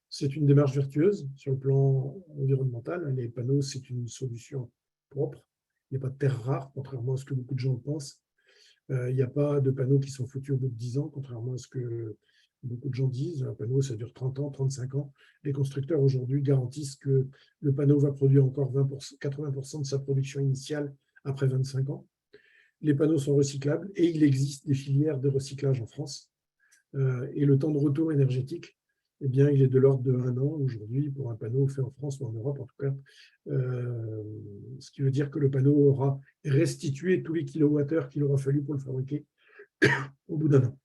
C: C'est une démarche vertueuse sur le plan environnemental. Les panneaux, c'est une solution propre. Il n'y a pas de terre rare, contrairement à ce que beaucoup de gens pensent. Il n'y a pas de panneaux qui sont foutus au bout de 10 ans, contrairement à ce que beaucoup de gens disent. Un panneau, ça dure 30 ans, 35 ans. Les constructeurs aujourd'hui garantissent que le panneau va produire encore 80% de sa production initiale après 25 ans. Les panneaux sont recyclables et il existe des filières de recyclage en France. Et le temps de retour énergétique, eh bien, il est de l'ordre de 1 an aujourd'hui pour un panneau fait en France ou en Europe en tout cas. Ce qui veut dire que le panneau aura restitué tous les kilowattheures qu'il aura fallu pour le fabriquer au bout d'1 an.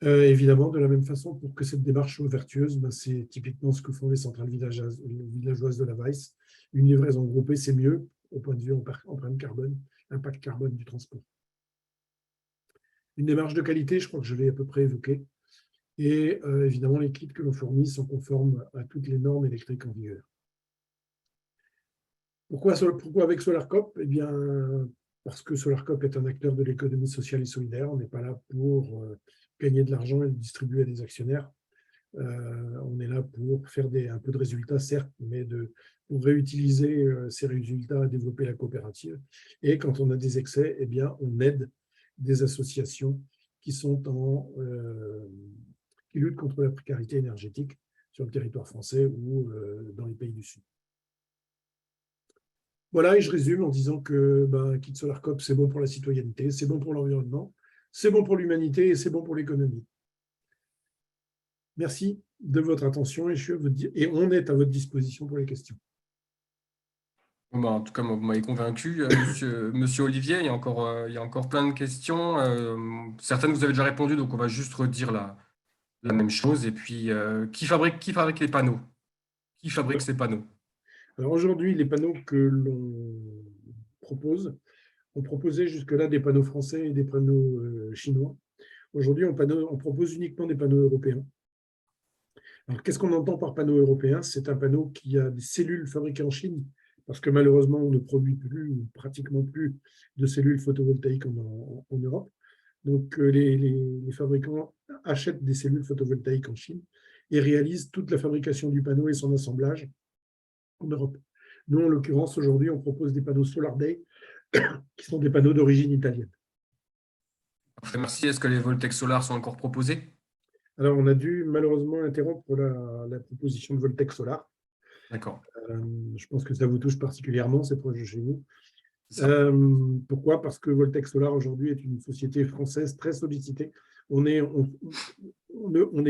C: Évidemment, de la même façon, pour que cette démarche soit vertueuse, ben, c'est typiquement ce que font les centrales villageoises de la Weiss. Une livraison groupée, c'est mieux au point de vue empreinte carbone, impact carbone du transport. Une démarche de qualité, je crois que je l'ai à peu près évoqué. Et évidemment, les kits que l'on fournit sont conformes à toutes les normes électriques en vigueur. Pourquoi avec SolarCop? Eh bien, parce que SolarCop est un acteur de l'économie sociale et solidaire. On n'est pas là pour gagner de l'argent et le distribuer à des actionnaires. On est là pour faire un peu de résultats, certes, mais pour réutiliser ces résultats à développer la coopérative. Et quand on a des excès, eh bien, on aide des associations qui luttent contre la précarité énergétique sur le territoire français ou dans les pays du Sud. Voilà, et je résume en disant que Kit SolarCop, c'est bon pour la citoyenneté, c'est bon pour l'environnement, c'est bon pour l'humanité et c'est bon pour l'économie. Merci de votre attention et on est à votre disposition pour les questions.
B: En tout cas, vous m'avez convaincu, monsieur Olivier. Il y a encore plein de questions. Certaines, vous avez déjà répondu, donc on va juste redire la même chose. Et puis, qui fabrique les panneaux? Qui fabrique ces panneaux?
C: Alors aujourd'hui, les panneaux que l'on propose, on proposait jusque-là des panneaux français et des panneaux chinois. Aujourd'hui, on propose uniquement des panneaux européens. Alors, qu'est-ce qu'on entend par panneau européen? C'est un panneau qui a des cellules fabriquées en Chine, parce que malheureusement, on ne produit plus, ou pratiquement plus, de cellules photovoltaïques en Europe. Donc, les fabricants achètent des cellules photovoltaïques en Chine et réalisent toute la fabrication du panneau et son assemblage en Europe. Nous, en l'occurrence, aujourd'hui, on propose des panneaux Solar Day, qui sont des panneaux d'origine italienne.
B: Parfait, merci. Est-ce que les Voltex Solar sont encore proposés?
C: Alors, on a dû malheureusement interrompre la proposition de Voltex Solar.
B: D'accord.
C: Je pense que ça vous touche particulièrement, ces projets chez vous.
B: C'est ça.
C: Pourquoi? Parce que Voltex Solar aujourd'hui est une société française très sollicitée. On est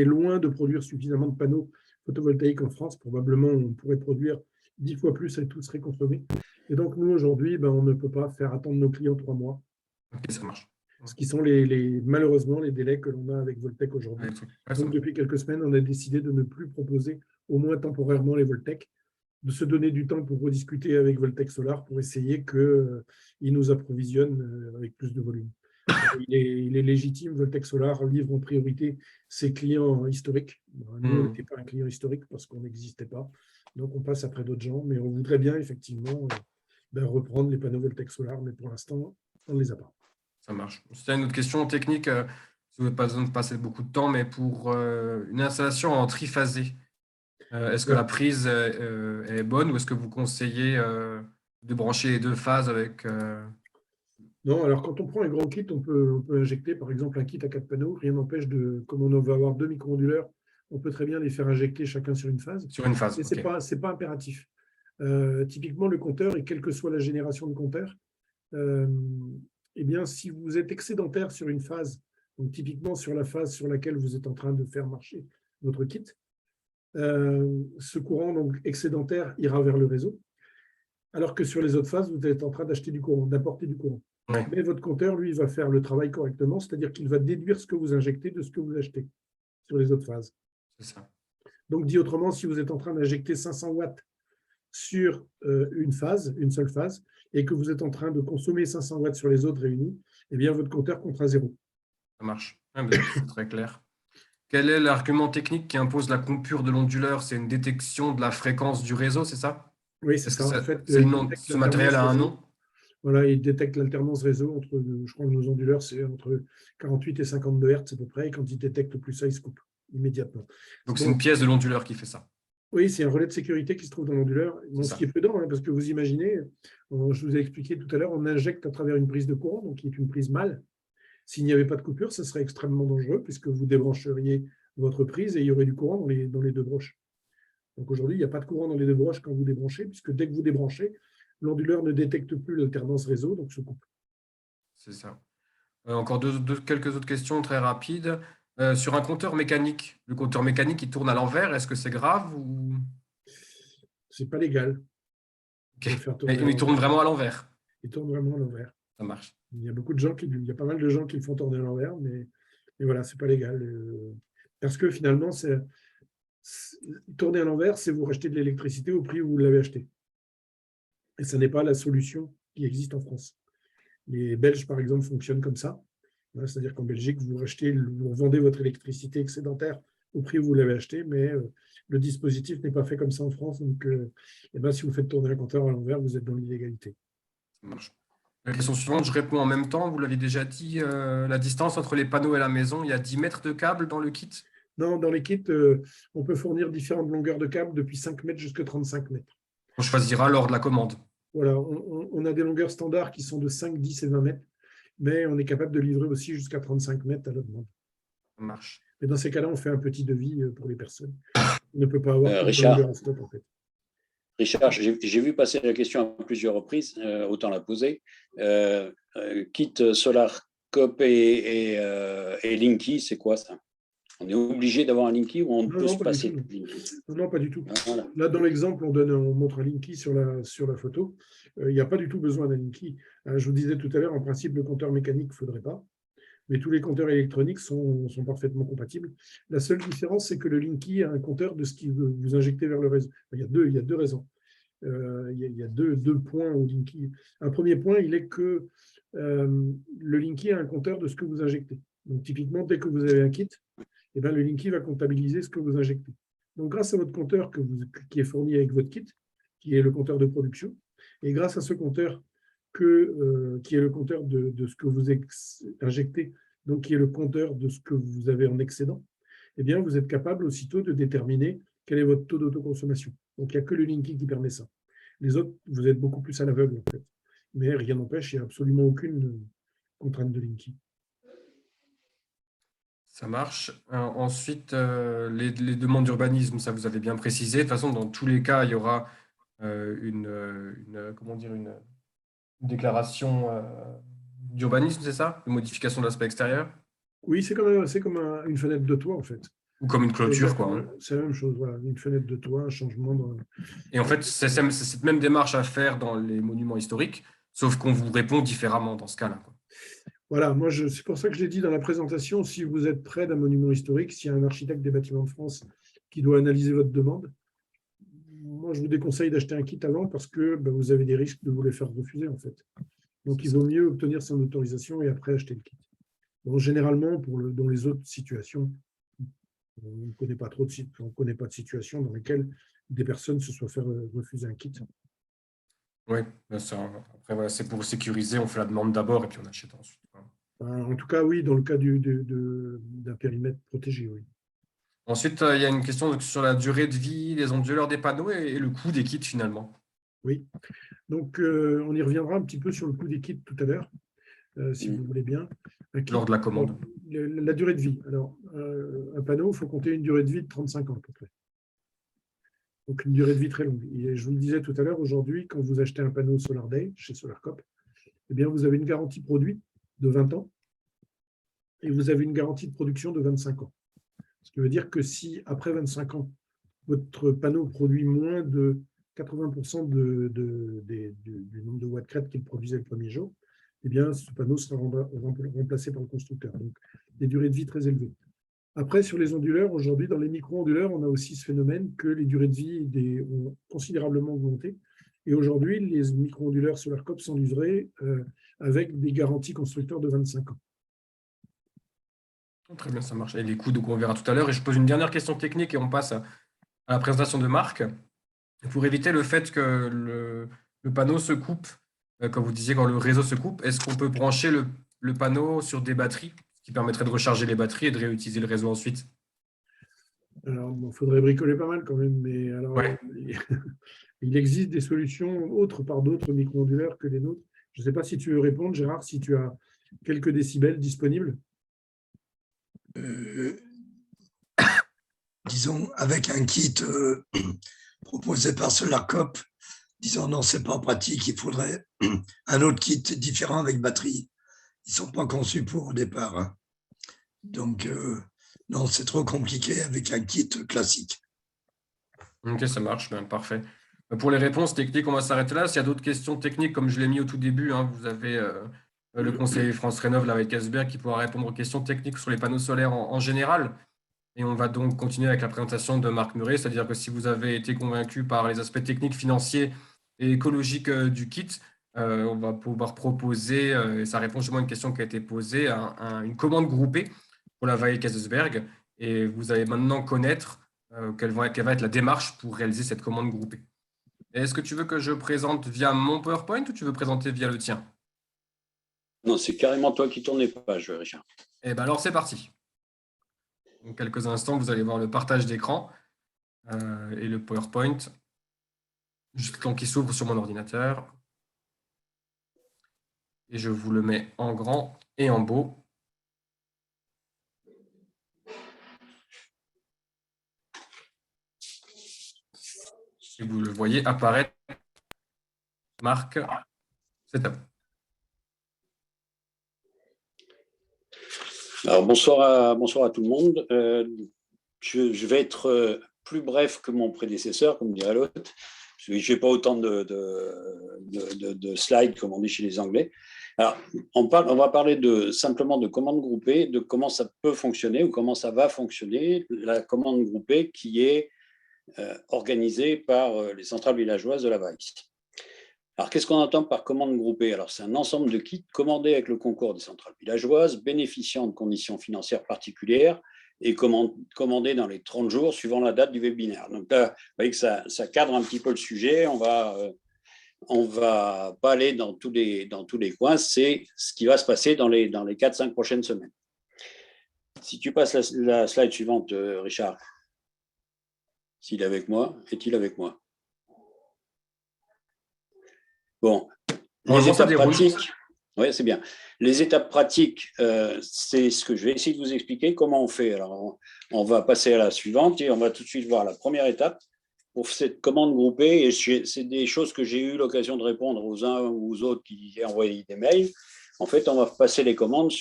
C: loin de produire suffisamment de panneaux photovoltaïques en France. Probablement, on pourrait produire 10 fois plus et tout serait consommé. Et donc, nous, aujourd'hui, on ne peut pas faire attendre nos clients 3 mois.
B: Ok, ça marche.
C: Ce qui sont malheureusement les délais que l'on a avec Voltec aujourd'hui. Donc, depuis quelques semaines, on a décidé de ne plus proposer, au moins temporairement, les Voltec, de se donner du temps pour rediscuter avec Voltec Solar pour essayer qu'ils nous approvisionnent avec plus de volume. Il est légitime, Voltec Solar livre en priorité ses clients historiques. Nous, on n'était pas un client historique parce qu'on n'existait pas. Donc, on passe après d'autres gens, mais on voudrait bien effectivement reprendre les panneaux Voltec Solar, mais pour l'instant, on ne les a pas.
B: Ça marche. C'était une autre question technique. Si vous n'avez pas besoin de passer beaucoup de temps, mais pour une installation en triphasé, est-ce que la prise est bonne ou est-ce que vous conseillez de brancher les deux phases avec…
C: Non, alors quand on prend un grand kit, on peut injecter par exemple un kit à 4 panneaux. Rien n'empêche comme on va avoir 2 micro-onduleurs, on peut très bien les faire injecter chacun sur une phase.
B: Sur une phase,
C: mais ce n'est pas impératif. Typiquement, le compteur, et quelle que soit la génération de compteur, eh bien, si vous êtes excédentaire sur une phase, donc typiquement sur la phase sur laquelle vous êtes en train de faire marcher votre kit, ce courant donc, excédentaire ira vers le réseau, alors que sur les autres phases, vous êtes en train d'acheter du courant, d'apporter du courant.
B: Oui.
C: Mais votre compteur, lui, va faire le travail correctement, c'est-à-dire qu'il va déduire ce que vous injectez de ce que vous achetez sur les autres phases.
B: C'est ça.
C: Donc, dit autrement, si vous êtes en train d'injecter 500 watts sur une seule phase, et que vous êtes en train de consommer 500 watts sur les autres réunis, eh bien, votre compteur comptera 0.
B: Ça marche. C'est très clair. Quel est l'argument technique qui impose la coupure de l'onduleur? C'est une détection de la fréquence du réseau, c'est ça?
C: Oui, c'est ça. En fait,
B: ce matériel a un nom?
C: Voilà, il détecte l'alternance réseau entre, je crois que nos onduleurs, c'est entre 48 et 52 Hz à peu près, et quand il détecte plus ça, il se coupe immédiatement.
B: Donc, c'est une pièce de l'onduleur qui fait ça?
C: Oui, c'est un relais de sécurité qui se trouve dans l'onduleur. Bon, ce qui est prudent, parce que vous imaginez, je vous ai expliqué tout à l'heure, on injecte à travers une prise de courant, donc qui est une prise mâle. S'il n'y avait pas de coupure, ça serait extrêmement dangereux, puisque vous débrancheriez votre prise et il y aurait du courant dans les 2 broches. Donc aujourd'hui, il n'y a pas de courant dans les 2 broches quand vous débranchez, puisque dès que vous débranchez, l'onduleur ne détecte plus l'alternance réseau, donc se coupe.
B: C'est ça. Encore quelques autres questions très rapides. Sur un compteur mécanique, le compteur mécanique, il tourne à l'envers. Est-ce que c'est grave ou…
C: C'est pas légal.
B: Okay. Mais il tourne vraiment à l'envers.
C: Il tourne vraiment à l'envers.
B: Ça marche.
C: Il y a pas mal de gens qui le font tourner à l'envers, mais voilà, c'est pas légal. Parce que finalement, tourner à l'envers, c'est vous racheter de l'électricité au prix où vous l'avez acheté. Et ce n'est pas la solution qui existe en France. Les Belges, par exemple, fonctionnent comme ça. C'est-à-dire qu'en Belgique, vous vendez votre électricité excédentaire au prix où vous l'avez acheté, mais le dispositif n'est pas fait comme ça en France. Donc, si vous faites tourner un compteur à l'envers, vous êtes dans l'illégalité.
B: Ça marche. La question suivante, je réponds en même temps. Vous l'avez déjà dit, la distance entre les panneaux et la maison, il y a 10 mètres de câble dans le kit?
C: Non, dans les kits, on peut fournir différentes longueurs de câble depuis 5 mètres jusqu'à 35 mètres.
B: On choisira lors de la commande.
C: Voilà, on a des longueurs standards qui sont de 5, 10 et 20 mètres, mais on est capable de livrer aussi jusqu'à 35 mètres à la demande.
B: Ça marche.
C: Mais dans ces cas-là, on fait un petit devis pour les personnes. On ne peut pas avoir
D: Richard,
C: longueur en stop, en fait.
D: Richard, j'ai vu passer la question à plusieurs reprises, autant la poser. Kit Solar Cop et Linky, c'est quoi ça? On est obligé d'avoir un Linky ou on peut se passer de Linky?
C: Non, pas du tout.
D: Voilà.
C: Là, dans l'exemple, on montre un Linky sur la photo. Il n'y a pas du tout besoin d'un Linky. Je vous disais tout à l'heure, en principe, le compteur mécanique ne faudrait pas. Mais tous les compteurs électroniques sont parfaitement compatibles. La seule différence, c'est que le Linky a un compteur de ce qui vous injectez vers le réseau. Il y a deux raisons. il y a deux points au Linky. Un premier point, il est que le Linky a un compteur de ce que vous injectez. Donc, typiquement, dès que vous avez un kit, eh bien, le Linky va comptabiliser ce que vous injectez. Donc, grâce à votre compteur qui est fourni avec votre kit, qui est le compteur de production, et grâce à ce compteur qui est le compteur de ce que vous injectez, donc qui est le compteur de ce que vous avez en excédent, eh bien, vous êtes capable aussitôt de déterminer quel est votre taux d'autoconsommation. Donc, il n'y a que le Linky qui permet ça. Les autres, vous êtes beaucoup plus à l'aveugle, en fait. Mais rien n'empêche, il n'y a absolument aucune contrainte de Linky.
B: Ça marche. Ensuite, les demandes d'urbanisme, ça vous avez bien précisé. De toute façon, dans tous les cas, il y aura comment dire, une déclaration d'urbanisme, c'est ça? Une modification de l'aspect extérieur?
C: Oui, c'est comme une fenêtre de toit, en fait.
B: Ou comme une clôture, quoi. Hein.
C: C'est la même chose, voilà. Une fenêtre de toit, un changement.
B: Et en fait, c'est cette même démarche à faire dans les monuments historiques, sauf qu'on vous répond différemment dans ce cas-là, quoi.
C: Voilà, c'est pour ça que je l'ai dit dans la présentation, si vous êtes près d'un monument historique, s'il y a un architecte des bâtiments de France qui doit analyser votre demande, moi, je vous déconseille d'acheter un kit avant parce que vous avez des risques de vous les faire refuser, en fait. Donc, il vaut mieux obtenir son autorisation et après acheter le kit. Bon, généralement, dans les autres situations, on ne connaît pas de situation dans lesquelles des personnes se soient fait refuser un kit.
B: Oui, après, voilà, c'est pour sécuriser, on fait la demande d'abord et puis on achète ensuite.
C: En tout cas, oui, dans le cas d'un périmètre protégé, oui.
B: Ensuite, il y a une question sur la durée de vie, les onduleurs des panneaux et le coût des kits finalement.
C: Oui, donc on y reviendra un petit peu sur le coût des kits tout à l'heure, si vous voulez bien.
B: Lors de la commande.
C: La durée de vie. Alors, un panneau, il faut compter une durée de vie de 35 ans à peu près. Donc, une durée de vie très longue. Et je vous le disais tout à l'heure, aujourd'hui, quand vous achetez un panneau SolarDay chez SolarCop, eh bien, vous avez une garantie produit de 20 ans et vous avez une garantie de production de 25 ans. Ce qui veut dire que si, après 25 ans, votre panneau produit moins de 80% du nombre de watts crête qu'il produisait le premier jour, eh bien, ce panneau sera remplacé par le constructeur. Donc, des durées de vie très élevées. Après, sur les onduleurs, aujourd'hui, dans les micro-onduleurs, on a aussi ce phénomène que les durées de vie ont considérablement augmenté. Et aujourd'hui, les micro-onduleurs SolarCop sont livrés avec des garanties constructeurs de 25 ans.
B: Très bien, ça marche. Et les coûts, donc on verra tout à l'heure. Et je pose une dernière question technique et on passe à la présentation de Marc. Pour éviter le fait que le panneau se coupe, comme vous disiez, quand le réseau se coupe, est-ce qu'on peut brancher le panneau sur des batteries, ce qui permettrait de recharger les batteries et de réutiliser le réseau ensuite?
C: Alors, il faudrait bricoler pas mal quand même, mais alors,
B: ouais.
C: Il existe des solutions autres par d'autres micro-onduleurs que les nôtres. Je ne sais pas si tu veux répondre, Gérard, si tu as quelques décibels disponibles.
E: Disons, avec un kit proposé par SolarCop, disons non, c'est pas pratique, il faudrait un autre kit différent avec batterie. Ils ne sont pas conçus pour au départ. Hein. Donc, non, c'est trop compliqué avec un kit classique.
B: Ok, ça marche, bien, parfait. Pour les réponses techniques, on va s'arrêter là. S'il y a d'autres questions techniques, comme je l'ai mis au tout début, hein, vous avez le conseiller France Rénov avec Esbjerg qui pourra répondre aux questions techniques sur les panneaux solaires en général. Et on va donc continuer avec la présentation de Marc Muret, c'est-à-dire que si vous avez été convaincu par les aspects techniques, financiers et écologiques du kit, on va pouvoir proposer, et ça répond justement à une question qui a été posée, une commande groupée pour la vallée Kaysersberg. Et vous allez maintenant connaître quelle va être la démarche pour réaliser cette commande groupée. Est-ce que tu veux que je présente via mon PowerPoint ou tu veux présenter via le tien?
D: Non, c'est carrément toi qui tournes les pages, Richard.
B: Eh bien alors c'est parti. Dans quelques instants, vous allez voir le partage d'écran et le PowerPoint. Juste le temps qui s'ouvre sur mon ordinateur. Et je vous le mets en grand et en beau. Et vous le voyez apparaître. Marc, c'est à vous.
D: Alors, bonsoir à tout le monde. Je vais être plus bref que mon prédécesseur, comme dirait l'autre. Je n'ai pas autant de slides, comme on dit chez les Anglais. Alors, on va parler simplement de commande groupée, de comment ça peut fonctionner ou comment ça va fonctionner. La commande groupée qui est organisés par les centrales villageoises de la Weiss. Alors, qu'est-ce qu'on entend par commande groupée? Alors, c'est un ensemble de kits commandés avec le concours des centrales villageoises, bénéficiant de conditions financières particulières et commandés dans les 30 jours suivant la date du webinaire. Donc là, vous voyez que ça cadre un petit peu le sujet. On va pas aller dans tous les coins. C'est ce qui va se passer dans les 4-5 prochaines semaines. Si tu passes la slide suivante, Richard. S'il est avec moi, est-il avec moi? Bon, les étapes pratiques. Oui, c'est bien. Les étapes pratiques, c'est ce que je vais essayer de vous expliquer comment on fait. Alors, on va passer à la suivante et on va tout de suite voir la première étape pour cette commande groupée. Et c'est des choses que j'ai eu l'occasion de répondre aux uns ou aux autres qui ont envoyé des mails. En fait, on va passer les commandes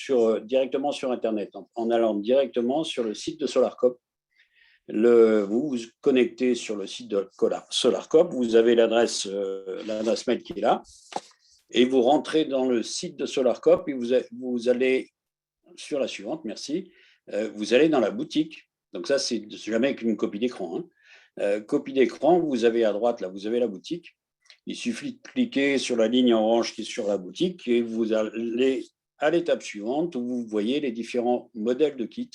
D: directement sur Internet, en allant directement sur le site de SolarCop. Vous vous connectez sur le site de SolarCop, vous avez l'adresse mail qui est là, et vous rentrez dans le site de SolarCop et vous allez sur la suivante, merci, vous allez dans la boutique. Donc ça, c'est jamais qu'une copie d'écran. Copie d'écran, vous avez à droite, là, vous avez la boutique. Il suffit de cliquer sur la ligne orange qui est sur la boutique et vous allez à l'étape suivante où vous voyez les différents modèles de kits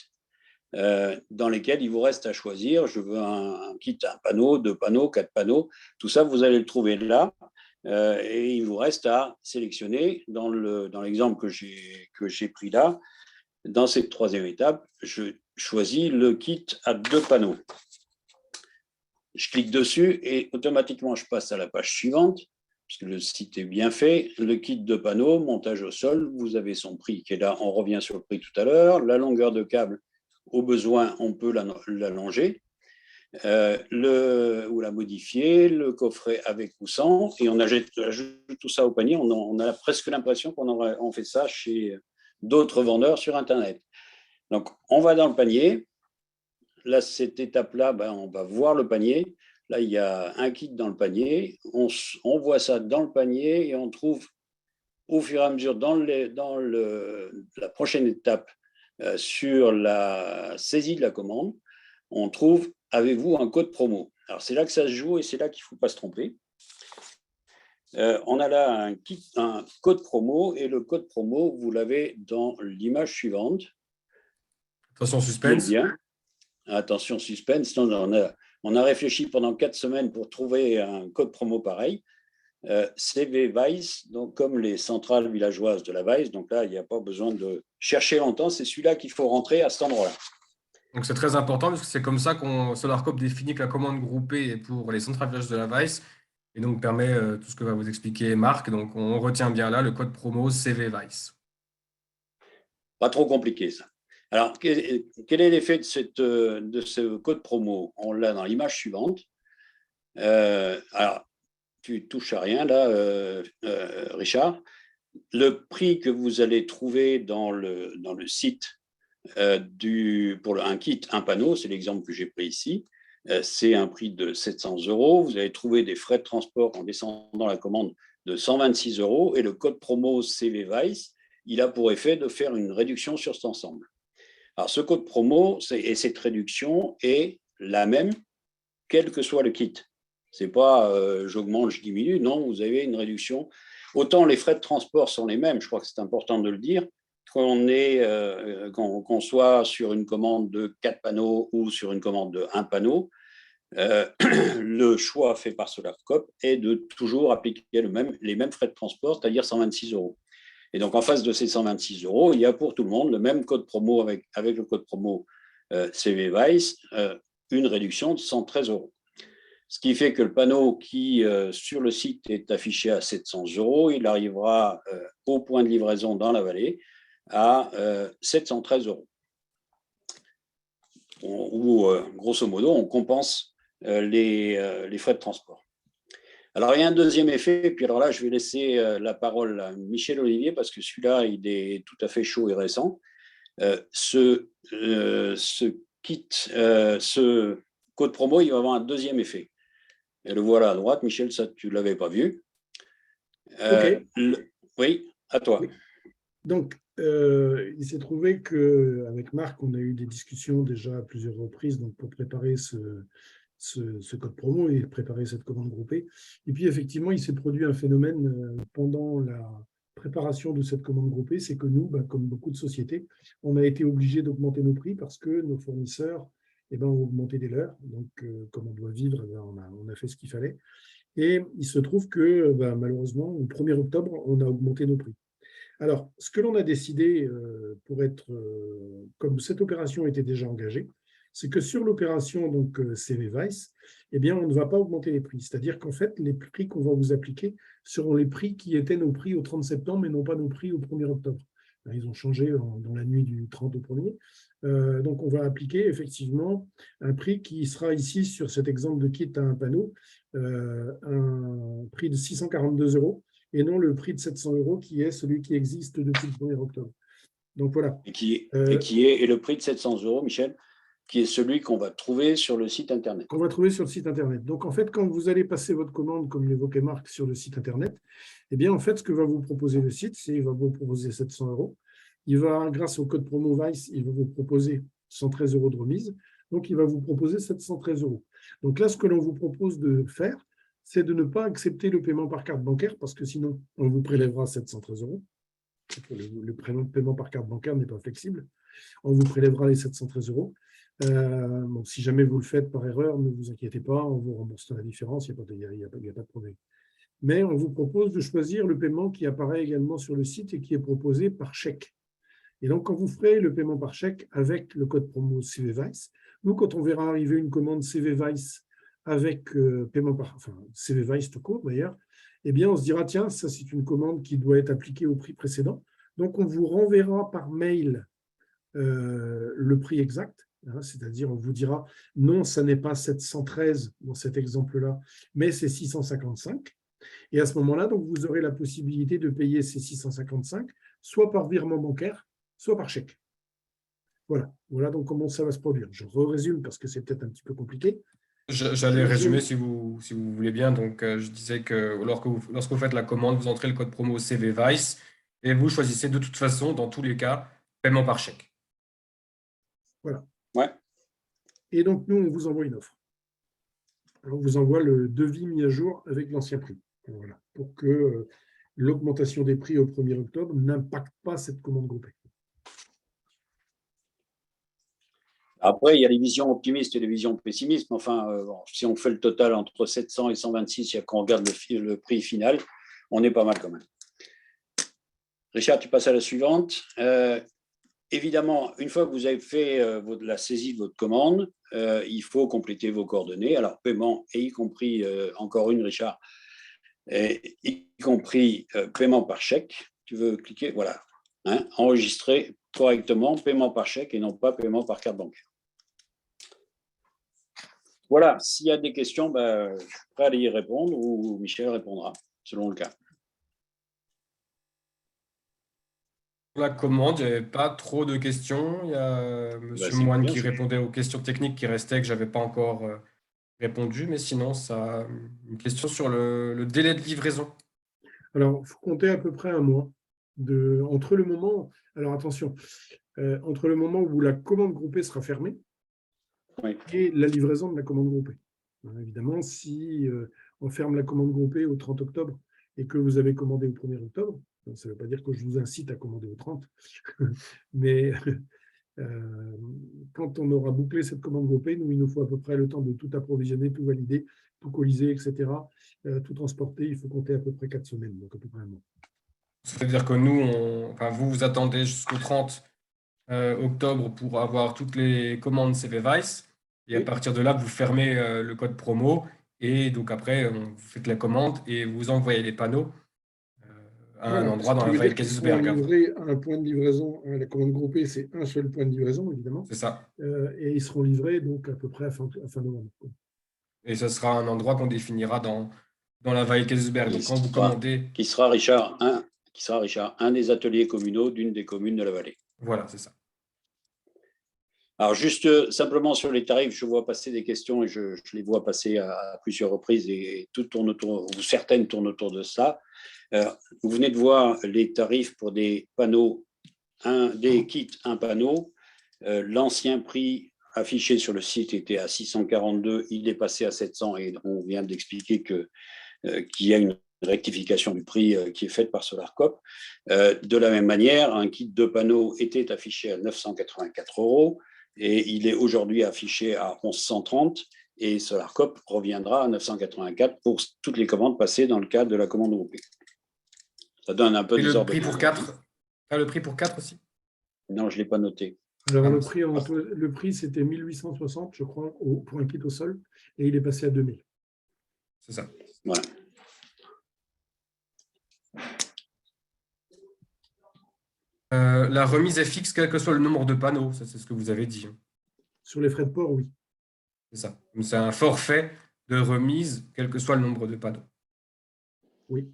D: dans lesquels il vous reste à choisir. Je veux un kit, un panneau, 2 panneaux, 4 panneaux. Tout ça, vous allez le trouver là. Et il vous reste à sélectionner dans l'exemple que j'ai pris là. Dans cette troisième étape, je choisis le kit à 2 panneaux. Je clique dessus et automatiquement, je passe à la page suivante, puisque le site est bien fait. Le kit de panneaux, montage au sol, vous avez son prix qui est là. On revient sur le prix tout à l'heure. La longueur de câble, au besoin, on peut l'allonger ou la modifier, le coffret avec ou sans, et on ajoute tout ça au panier. On a presque l'impression qu'on fait ça chez d'autres vendeurs sur Internet. Donc, on va dans le panier. Là, cette étape-là, on va voir le panier. Là, il y a un kit dans le panier. On voit ça dans le panier et on trouve au fur et à mesure dans la prochaine étape sur la saisie de la commande, on trouve « Avez-vous un code promo ?» Alors, c'est là que ça se joue et c'est là qu'il ne faut pas se tromper. On a là un code promo et le code promo, vous l'avez dans l'image suivante.
B: Attention, suspense.
D: Bien. Attention, suspense. On a réfléchi pendant 4 semaines pour trouver un code promo pareil. CV Weiss, donc comme les centrales villageoises de la Weiss. Donc là, il n'y a pas besoin de chercher longtemps. C'est celui-là qu'il faut rentrer à cet endroit-là.
B: Donc c'est très important parce que c'est comme ça qu'on SolarCop définit que la commande groupée est pour les centrales villageoises de la Weiss et donc permet tout ce que va vous expliquer Marc. Donc on retient bien là le code promo CV Weiss.
D: Pas trop compliqué ça. Alors, quel est l'effet de ce code promo? On l'a dans l'image suivante. Alors, tu touches à rien là, Richard. Le prix que vous allez trouver dans le site pour un kit, un panneau, c'est l'exemple que j'ai pris ici, c'est un prix de 700 €. Vous allez trouver des frais de transport en descendant la commande de 126 € et le code promo CV Weiss, il a pour effet de faire une réduction sur cet ensemble. Alors, ce code promo et cette réduction est la même, quel que soit le kit. Ce n'est pas j'augmente, je diminue. Non, vous avez une réduction. Autant les frais de transport sont les mêmes, je crois que c'est important de le dire, qu'on soit sur une commande de 4 panneaux ou sur une commande de 1 panneau, le choix fait par SolarCop est de toujours appliquer les mêmes frais de transport, c'est-à-dire 126 €. Et donc, en face de ces 126 €, il y a pour tout le monde le même code promo avec le code promo CV Weiss, une réduction de 113 €. Ce qui fait que le panneau qui, sur le site, est affiché à 700 €, il arrivera au point de livraison dans la vallée à 713 €. Grosso modo, on compense les frais de transport. Alors, il y a un deuxième effet, puis alors là, je vais laisser la parole à Michel Olivier, parce que celui-là, il est tout à fait chaud et récent. Ce code promo, il va avoir un deuxième effet. Et le voilà à droite, Michel, ça, tu ne l'avais pas vu.
C: OK.
D: Oui, à toi.
C: Oui. Donc, il s'est trouvé qu'avec Marc, on a eu des discussions déjà à plusieurs reprises donc, pour préparer ce code promo et préparer cette commande groupée. Et puis, effectivement, il s'est produit un phénomène pendant la préparation de cette commande groupée, c'est que nous, comme beaucoup de sociétés, on a été obligés d'augmenter nos prix parce que nos fournisseurs ont augmenté les leurs. Donc, comme on doit vivre, on a fait ce qu'il fallait. Et il se trouve que, malheureusement, au 1er octobre, on a augmenté nos prix. Alors, ce que l'on a décidé, comme cette opération était déjà engagée, c'est que sur l'opération CV Weiss, on ne va pas augmenter les prix. C'est-à-dire qu'en fait, les prix qu'on va vous appliquer seront les prix qui étaient nos prix au 30 septembre et non pas nos prix au 1er octobre. Ils ont changé dans la nuit du 30 au 1er. Donc, on va appliquer effectivement un prix qui sera ici, sur cet exemple de kit à un panneau, un prix de 642 € et non le prix de 700 € qui est celui qui existe depuis le 1er octobre. Donc, voilà.
D: Et le prix de 700 €, Michel, qui est celui qu'on va trouver sur le site Internet.
C: Qu'on va trouver sur le site Internet. Donc, en fait, quand vous allez passer votre commande, comme l'évoquait Marc, sur le site Internet, en fait, ce que va vous proposer le site, c'est qu'il va vous proposer 700 €. Il va, grâce au code promo Weiss, il va vous proposer 113 € de remise. Donc, il va vous proposer 713 €. Donc là, ce que l'on vous propose de faire, c'est de ne pas accepter le paiement par carte bancaire parce que sinon, on vous prélèvera 713 €. Le paiement par carte bancaire n'est pas flexible. On vous prélèvera les 713 €. Si jamais vous le faites par erreur, ne vous inquiétez pas, on vous rembourse la différence, il n'y a pas de problème. Mais on vous propose de choisir le paiement qui apparaît également sur le site et qui est proposé par chèque. Et donc, quand vous ferez le paiement par chèque avec le code promo CV Weiss, nous, quand on verra arriver une commande CV Weiss avec CV Weiss tout court d'ailleurs, on se dira, tiens, ça c'est une commande qui doit être appliquée au prix précédent. Donc, on vous renverra par mail le prix exact, c'est-à-dire on vous dira, non, ça n'est pas 713 dans cet exemple-là, mais c'est 655. Et à ce moment-là, donc, vous aurez la possibilité de payer ces 655, soit par virement bancaire, soit par chèque. Voilà donc comment ça va se produire. Je résume parce que c'est peut-être un petit peu compliqué.
B: J'allais résumer si vous voulez bien. Donc, je disais que lorsque vous faites la commande, vous entrez le code promo CV Weiss et vous choisissez de toute façon, dans tous les cas, paiement par chèque.
C: Voilà.
D: Ouais.
C: Et donc, nous, on vous envoie une offre. Alors, on vous envoie le devis mis à jour avec l'ancien prix. Voilà. Pour que l'augmentation des prix au 1er octobre n'impacte pas cette commande groupée.
D: Après, il y a les visions optimistes et les visions pessimistes. Enfin, si on fait le total entre 700 et 126, quand on regarde le prix final, on est pas mal quand même. Richard, tu passes à la suivante. Évidemment, une fois que vous avez fait la saisie de votre commande, il faut compléter vos coordonnées. Alors, paiement, et y compris, encore une, Richard, y compris paiement par chèque. Tu veux cliquer, voilà. Enregistrer correctement paiement par chèque et non pas paiement par carte bancaire. Voilà, s'il y a des questions, je suis prêt à y répondre ou Michel répondra, selon le cas.
B: Pour la commande, il n'y avait pas trop de questions. Il y a M. Moine qui répondait aux questions techniques qui restaient, que je n'avais pas encore répondu. Mais sinon, ça, une question sur le délai de livraison.
C: Alors, il faut compter à peu près un mois entre le moment. Alors, attention, entre le moment où la commande groupée sera fermée et la livraison de la commande groupée. Évidemment, si on ferme la commande groupée au 30 octobre et que vous avez commandé au 1er octobre, ça ne veut pas dire que je vous incite à commander au 30, mais quand on aura bouclé cette commande groupée, il nous faut à peu près le temps de tout approvisionner, tout valider, tout colisser, etc., tout transporter. Il faut compter à peu près 4 semaines, donc à peu près un mois.
B: C'est-à-dire que nous, vous attendez jusqu'au 30 octobre pour avoir toutes les commandes CV Weiss. Et à partir de là, vous fermez le code promo. Et donc après, vous faites la commande et vous envoyez les panneaux à un endroit dans la Weil Kaisersberg.
C: Ils seront livrés à un point de livraison. La commande groupée, c'est un seul point de livraison, évidemment.
B: C'est ça.
C: Et ils seront livrés donc à peu près à fin novembre.
B: Et ce sera un endroit qu'on définira dans la Weil Kaisersberg. Donc quand vous commandez...
D: Qui sera, Richard, un des ateliers communaux d'une des communes de la vallée.
B: Voilà, c'est ça.
D: Alors, juste simplement sur les tarifs, je vois passer des questions et je les vois passer à plusieurs reprises et tout tourne autour, ou certaines tournent autour de ça. Vous venez de voir les tarifs pour des panneaux, des kits, un panneau. L'ancien prix affiché sur le site était à 642, il est passé à 700 et on vient d'expliquer qu'il y a une rectification du prix qui est faite par SolarCop. De la même manière, un kit de panneaux était affiché à 984 € et il est aujourd'hui affiché à 1130 et SolarCop reviendra à 984 pour toutes les commandes passées dans le cadre de la commande groupée. Ça donne un peu
B: Et
D: des
B: le
D: ordres.
B: prix pour 4 le prix pour 4 aussi?
D: Non, je ne l'ai pas noté.
C: Alors,
B: Ah,
C: le prix, c'était 1860, je crois, pour un kit au sol, et il est passé à 2000.
B: C'est ça.
D: Voilà.
B: La remise est fixe, quel que soit le nombre de panneaux. Ça, c'est ce que vous avez dit.
C: Sur les frais de port, oui.
B: C'est ça. Donc, c'est un forfait de remise, quel que soit le nombre de panneaux.
C: Oui.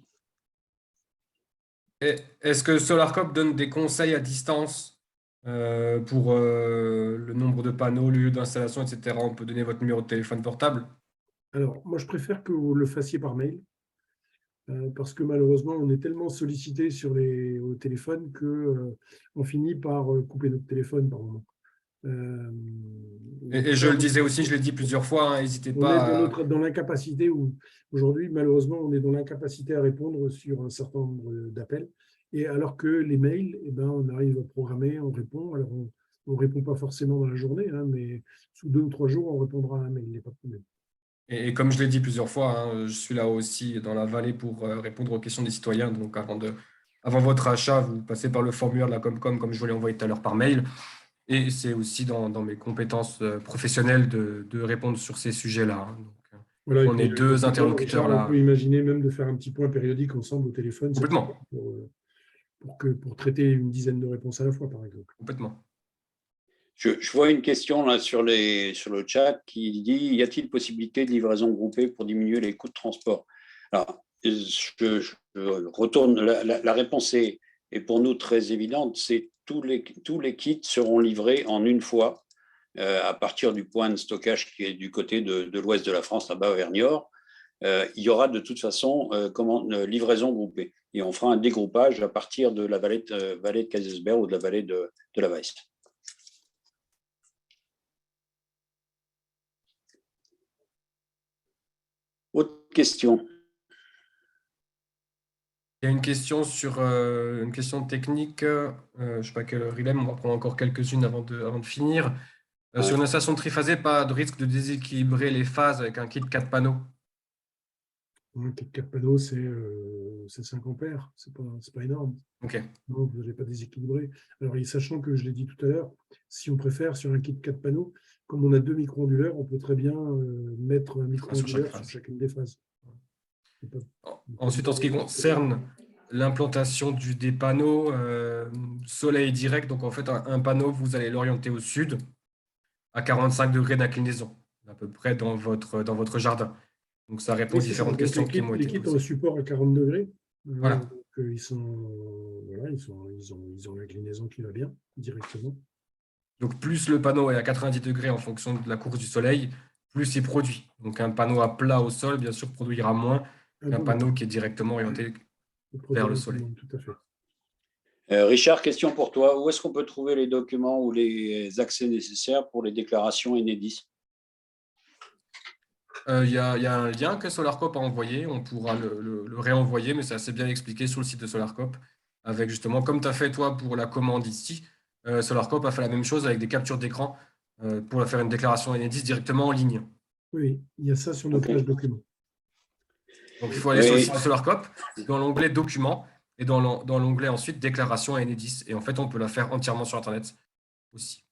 B: Est-ce que SolarCop donne des conseils à distance pour le nombre de panneaux, le lieu d'installation, etc. On peut donner votre numéro de téléphone portable?
C: Alors, moi, je préfère que vous le fassiez par mail, parce que malheureusement, on est tellement sollicité au téléphone qu'on finit par couper notre téléphone par moment.
B: Et je le disais aussi, je l'ai dit plusieurs fois, hein, n'hésitez
C: On est
B: pas à...
C: dans l'incapacité où, aujourd'hui, malheureusement, on est dans l'incapacité à répondre sur un certain nombre d'appels. Et alors que les mails, eh ben, on arrive à programmer, on répond. Alors, on ne répond pas forcément dans la journée, hein, mais sous 2 ou 3 jours, on répondra à un mail, il n'y a pas de problème.
B: Et comme je l'ai dit plusieurs fois, hein, je suis là aussi dans la vallée pour répondre aux questions des citoyens. Donc, avant votre achat, vous passez par le formulaire de la Comcom, comme je vous l'ai envoyé tout à l'heure par mail. Et c'est aussi dans mes compétences professionnelles de répondre sur ces sujets-là, hein. Donc,
C: Voilà,
B: on est deux interlocuteurs
C: Richard,
B: là.
C: on peut imaginer même de faire un petit point périodique ensemble au téléphone
B: Complètement.
C: pour traiter une dizaine de réponses à la fois, par exemple.
B: Complètement.
D: Je vois une question là sur le chat qui dit: y a-t-il possibilité de livraison groupée pour diminuer les coûts de transport? Alors, je retourne. La réponse est pour nous très évidente. C'est tous les kits seront livrés en une fois à partir du point de stockage qui est du côté de l'ouest de la France, là-bas vers Niort. Il y aura de toute façon livraison groupée et on fera un dégroupage à partir de la vallée de Kaysersberg ou de la vallée de la Weist. Autre question?
B: Il y a une question sur une question technique. Je ne sais pas quelle heure il est, mais on va prendre encore quelques-unes avant de finir. Sur une installation triphasée, pas de risque de déséquilibrer les phases avec un kit 4 panneaux?
C: Un kit 4 panneaux, c'est 5 ampères, c'est pas énorme.
B: Ok.
C: Non, vous n'allez pas déséquilibrer. Alors, sachant que je l'ai dit tout à l'heure, si on préfère sur un kit 4 panneaux, comme on a 2 micro-onduleurs, on peut très bien mettre un micro-onduleur sur chacune des phases.
B: Ensuite, en ce qui concerne l'implantation des panneaux soleil direct, donc en fait, un panneau, vous allez l'orienter au sud à 45 degrés d'inclinaison, à peu près dans votre jardin. Donc, ça répond aux différentes questions qui m'ont été
C: posées. Les kits ont
B: posées.
C: un support à 40 degrés.
B: Voilà.
C: Donc, ils ont l'inclinaison qui va bien directement.
B: Donc, plus le panneau est à 90 degrés en fonction de la course du soleil, plus il produit. Donc, un panneau à plat au sol, bien sûr, produira moins qu'un panneau qui est directement orienté vers le soleil.
C: Tout à fait.
D: Richard, question pour toi. Où est-ce qu'on peut trouver les documents ou les accès nécessaires pour les déclarations Enedis?
B: Il y a un lien que SolarCop a envoyé. On pourra le réenvoyer, mais c'est assez bien expliqué sur le site de SolarCop. Avec justement, comme tu as fait toi pour la commande ici, SolarCop a fait la même chose avec des captures d'écran pour faire une déclaration Enedis directement en ligne.
C: Oui, il y a ça sur notre page documents.
B: Donc, il faut aller sur le site de SolarCop, dans l'onglet documents, et dans l'onglet ensuite déclaration à Enedis. Et en fait, on peut la faire entièrement sur Internet aussi.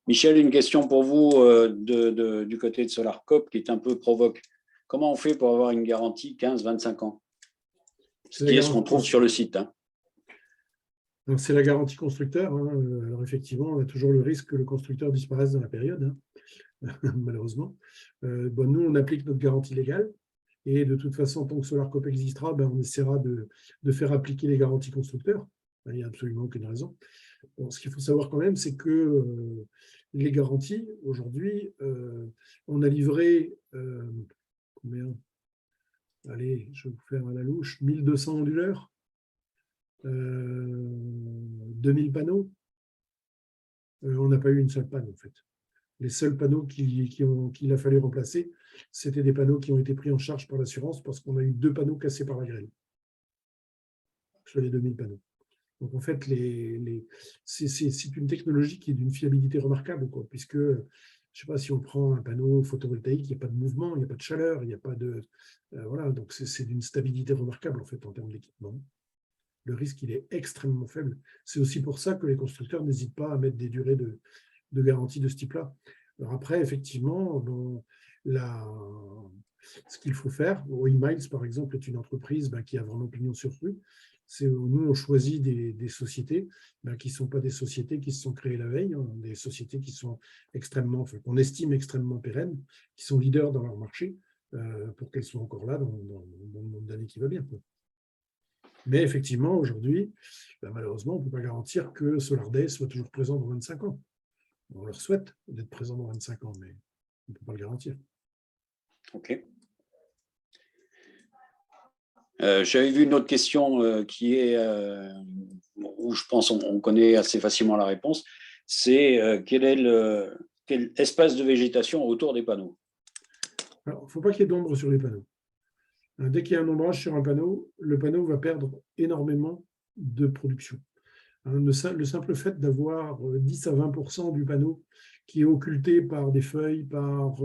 D: Michel, une question pour vous du côté de SolarCop qui est un peu provoque. Comment on fait pour avoir une garantie 15-25 ans? Ce qui est ce qu'on trouve sur le site. Hein.
C: C'est la garantie constructeur. Hein. Alors effectivement, on a toujours le risque que le constructeur disparaisse dans la période, hein, malheureusement. Nous, on applique notre garantie légale. Et de toute façon, tant que SolarCop existera, on essaiera de faire appliquer les garanties constructeurs. Il n'y a absolument aucune raison. Bon, ce qu'il faut savoir quand même, c'est que les garanties, aujourd'hui, on a livré combien? Allez, je vais vous faire à la louche, 1200 onduleurs, 2000 panneaux. on n'a pas eu une seule panne, en fait. Les seuls panneaux qu'il a fallu remplacer, c'était des panneaux qui ont été pris en charge par l'assurance parce qu'on a eu 2 panneaux cassés par la grêle sur les 2000 panneaux. Donc, en fait, c'est une technologie qui est d'une fiabilité remarquable, quoi, puisque, je ne sais pas, si on prend un panneau photovoltaïque, il n'y a pas de mouvement, il n'y a pas de chaleur, il n'y a pas de… voilà, donc c'est d'une stabilité remarquable, en fait, en termes d'équipement. Le risque, il est extrêmement faible. C'est aussi pour ça que les constructeurs n'hésitent pas à mettre des durées de garantie de ce type-là. Alors après, effectivement, bon, ce qu'il faut faire, Emiles, par exemple, est une entreprise qui a vraiment pignon sur rue. Nous, on choisit des sociétés qui ne sont pas des sociétés qui se sont créées la veille, hein, des sociétés qui sont qu'on estime extrêmement pérennes, qui sont leaders dans leur marché, pour qu'elles soient encore là dans le nombre d'années qui va bien, quoi. Mais effectivement, aujourd'hui, malheureusement, on ne peut pas garantir que SolarDay soit toujours présent dans 25 ans. On leur souhaite d'être présent dans 25 ans, mais on ne peut pas le garantir.
D: OK. J'avais vu une autre question qui est, où je pense on connaît assez facilement la réponse, c'est quel espace de végétation autour des panneaux?
C: Alors, il ne faut pas qu'il y ait d'ombre sur les panneaux. Dès qu'il y a un ombrage sur un panneau, le panneau va perdre énormément de production. Le simple fait d'avoir 10 à 20% du panneau qui est occulté par des feuilles, par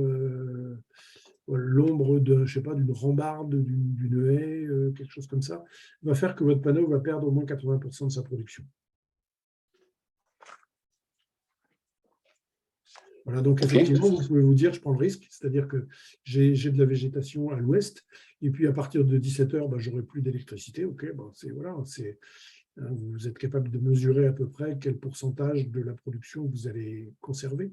C: l'ombre d'une rambarde, d'une haie, quelque chose comme ça, va faire que votre panneau va perdre au moins 80% de sa production. Voilà, donc effectivement, vous pouvez vous dire, je prends le risque, c'est-à-dire que j'ai de la végétation à l'ouest, et puis à partir de 17h, j'aurai plus d'électricité. Ok, voilà, vous êtes capable de mesurer à peu près quel pourcentage de la production vous allez conserver.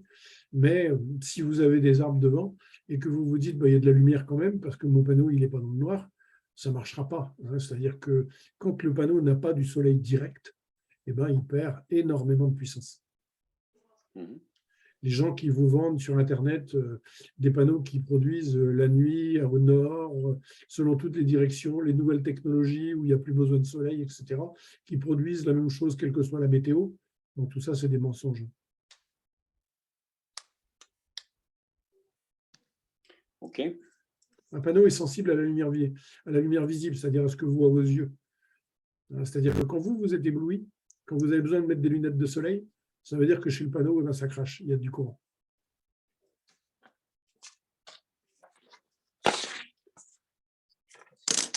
C: Mais si vous avez des arbres devant et que vous vous dites, il y a de la lumière quand même, parce que mon panneau, il n'est pas dans le noir, ça ne marchera pas. C'est-à-dire que quand le panneau n'a pas du soleil direct, il perd énormément de puissance. Les gens qui vous vendent sur Internet des panneaux qui produisent la nuit, au nord, selon toutes les directions, les nouvelles technologies où il n'y a plus besoin de soleil, etc., qui produisent la même chose quelle que soit la météo. Donc tout ça, c'est des mensonges.
D: OK.
C: Un panneau est sensible à la lumière visible, c'est-à-dire à ce que vous voit vos yeux. C'est-à-dire que quand vous êtes ébloui, quand vous avez besoin de mettre des lunettes de soleil, ça veut dire que chez le panneau, ça crache, il y a du courant.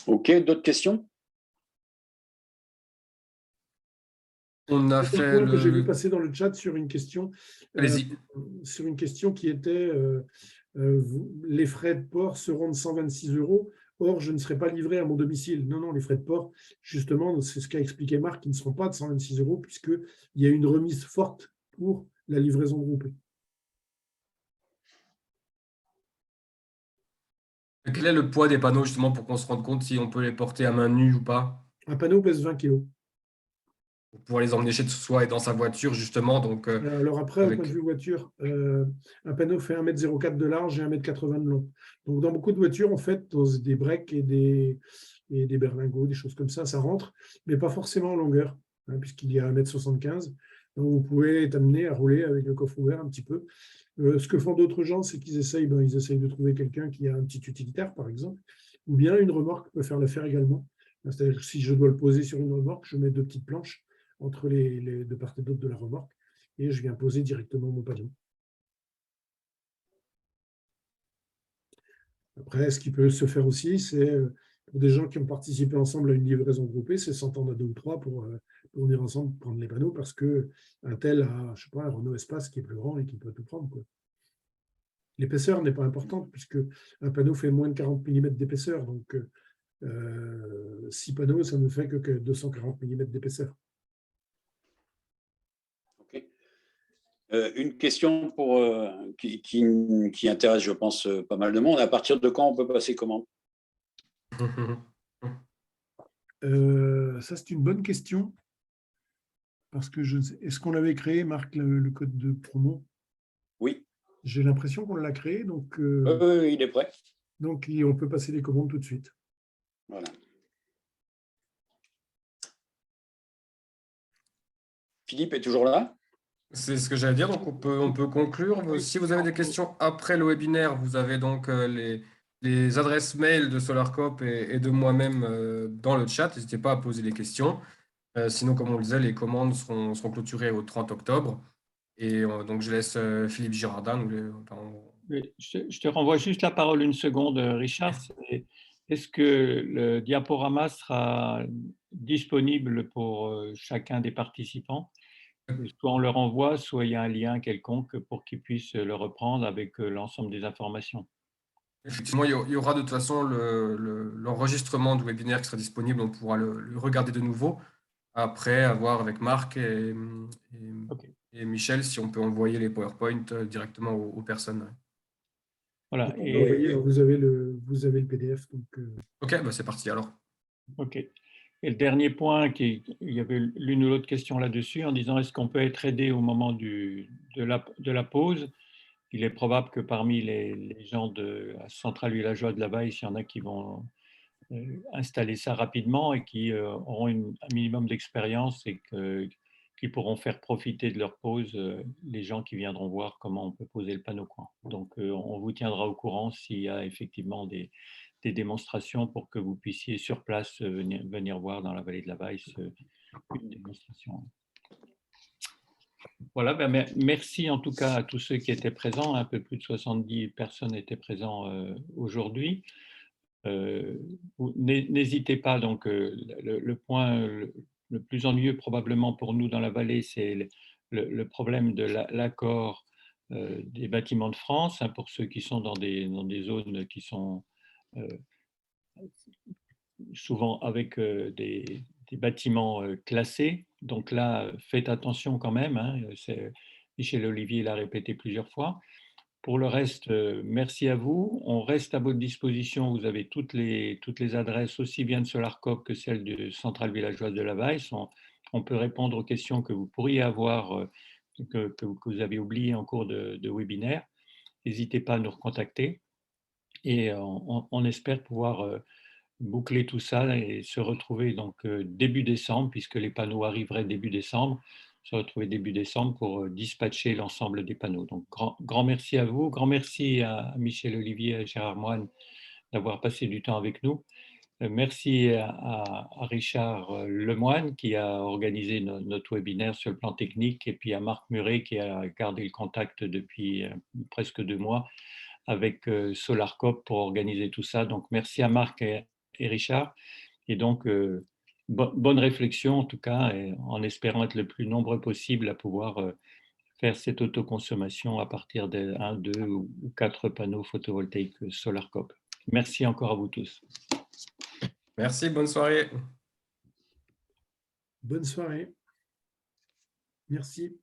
D: OK, d'autres questions?
B: On a fait
C: que j'ai vu passer dans le chat sur une question,
B: Allez-y.
C: Qui était les frais de port seront de 126 €. Or, je ne serai pas livré à mon domicile. Non, les frais de port, justement, c'est ce qu'a expliqué Marc, qui ne seront pas de 126 € puisqu'il y a une remise forte pour la livraison groupée.
B: Quel est le poids des panneaux, justement, pour qu'on se rende compte si on peut les porter à main nue ou pas?
C: Un panneau pèse 20 kg.
B: Pour pouvoir les emmener chez soi et dans sa voiture, justement. Donc,
C: alors après, au point de vue voiture, un panneau fait 1,04 m de large et 1,80 m de long. Donc dans beaucoup de voitures, en fait, dans des breaks et des berlingots, des choses comme ça rentre, mais pas forcément en longueur, puisqu'il y a 1,75 m. Donc vous pouvez être amené à rouler avec le coffre ouvert un petit peu. Ce que font d'autres gens, c'est qu'ils essayent de trouver quelqu'un qui a un petit utilitaire, par exemple, ou bien une remorque peut faire l'affaire également. C'est-à-dire que si je dois le poser sur une remorque, je mets 2 petites planches entre les de part et d'autre de la remorque, et je viens poser directement mon panneau. Après, ce qui peut se faire aussi, c'est pour des gens qui ont participé ensemble à une livraison groupée, c'est s'entendre à 2 ou 3 pour venir ensemble prendre les panneaux, parce qu'un tel a, je sais pas, un Renault Espace qui est plus grand et qui peut tout prendre, quoi. L'épaisseur n'est pas importante, puisque un panneau fait moins de 40 mm d'épaisseur, donc 6 panneaux, ça ne fait que 240 mm d'épaisseur.
D: Une question qui intéresse, je pense, pas mal de monde. À partir de quand on peut passer commande?
C: Ça, c'est une bonne question. Parce que est-ce qu'on l'avait créé, Marc, le code de promo?
D: Oui.
C: J'ai l'impression qu'on l'a créé, donc
D: il est prêt.
C: Donc on peut passer les commandes tout de suite.
D: Voilà. Philippe est toujours là?
B: C'est ce que j'allais dire, donc on peut conclure. Si vous avez des questions après le webinaire, vous avez donc les adresses mail de SolarCop et de moi-même dans le chat. N'hésitez pas à poser des questions. Sinon, comme on le disait, les commandes seront clôturées au 30 octobre. Et donc, je laisse Philippe Girardin.
A: Mais je te renvoie juste la parole une seconde, Richard. Est-ce que le diaporama sera disponible pour chacun des participants? Soit on leur envoie, soit il y a un lien quelconque pour qu'ils puissent le reprendre avec l'ensemble des informations.
B: Effectivement, il y aura de toute façon l'enregistrement du webinaire qui sera disponible. On pourra le regarder de nouveau. Après, à voir avec Marc
A: Okay.
B: et Michel si on peut envoyer les PowerPoint directement aux personnes.
A: Voilà.
C: Et vous avez le PDF. Donc,
B: Ok, bah c'est parti alors.
A: OK. Et le dernier point, il y avait l'une ou l'autre question là-dessus, en disant est-ce qu'on peut être aidé au moment de la pause? Il est probable que parmi les gens de la centrale villageoise de la Baille, il y en a qui vont installer ça rapidement et qui auront un minimum d'expérience et qui pourront faire profiter de leur pause les gens qui viendront voir comment on peut poser le panneau. Donc, on vous tiendra au courant s'il y a effectivement des démonstrations pour que vous puissiez sur place venir voir dans la vallée de la Baïse une démonstration. Voilà, ben, merci en tout cas à tous ceux qui étaient présents. Un peu plus de 70 personnes étaient présentes aujourd'hui. N'hésitez pas, donc le point le plus ennuyeux probablement pour nous dans la vallée, c'est le problème de l'accord des bâtiments de France, hein, pour ceux qui sont dans des zones qui sont souvent avec des bâtiments classés. Donc là, faites attention quand même, hein, Michel Olivier l'a répété plusieurs fois. Pour le reste, merci à vous. On reste à votre disposition. Vous avez toutes les adresses, aussi bien de SolarCop que celles de Centrale Villageoise de la Baïse. On peut répondre aux questions que vous pourriez avoir, que vous avez oubliées en cours de webinaire. N'hésitez pas à nous recontacter. Et on espère pouvoir boucler tout ça et se retrouver donc début décembre, puisque les panneaux arriveraient début décembre, se retrouver début décembre pour dispatcher l'ensemble des panneaux. Donc grand merci à vous, grand merci à Michel Olivier et à Gérard Moine d'avoir passé du temps avec nous. Merci à Richard Lemoine qui a organisé notre webinaire sur le plan technique, et puis à Marc Muret qui a gardé le contact depuis presque 2 mois avec SolarCop pour organiser tout ça. Donc merci à Marc et Richard. Et donc, bonne réflexion en tout cas, et en espérant être le plus nombreux possible à pouvoir faire cette autoconsommation à partir de 1, 2 ou 4 panneaux photovoltaïques SolarCop. Merci encore à vous tous.
B: Merci, bonne soirée.
C: bonne soirée. Merci.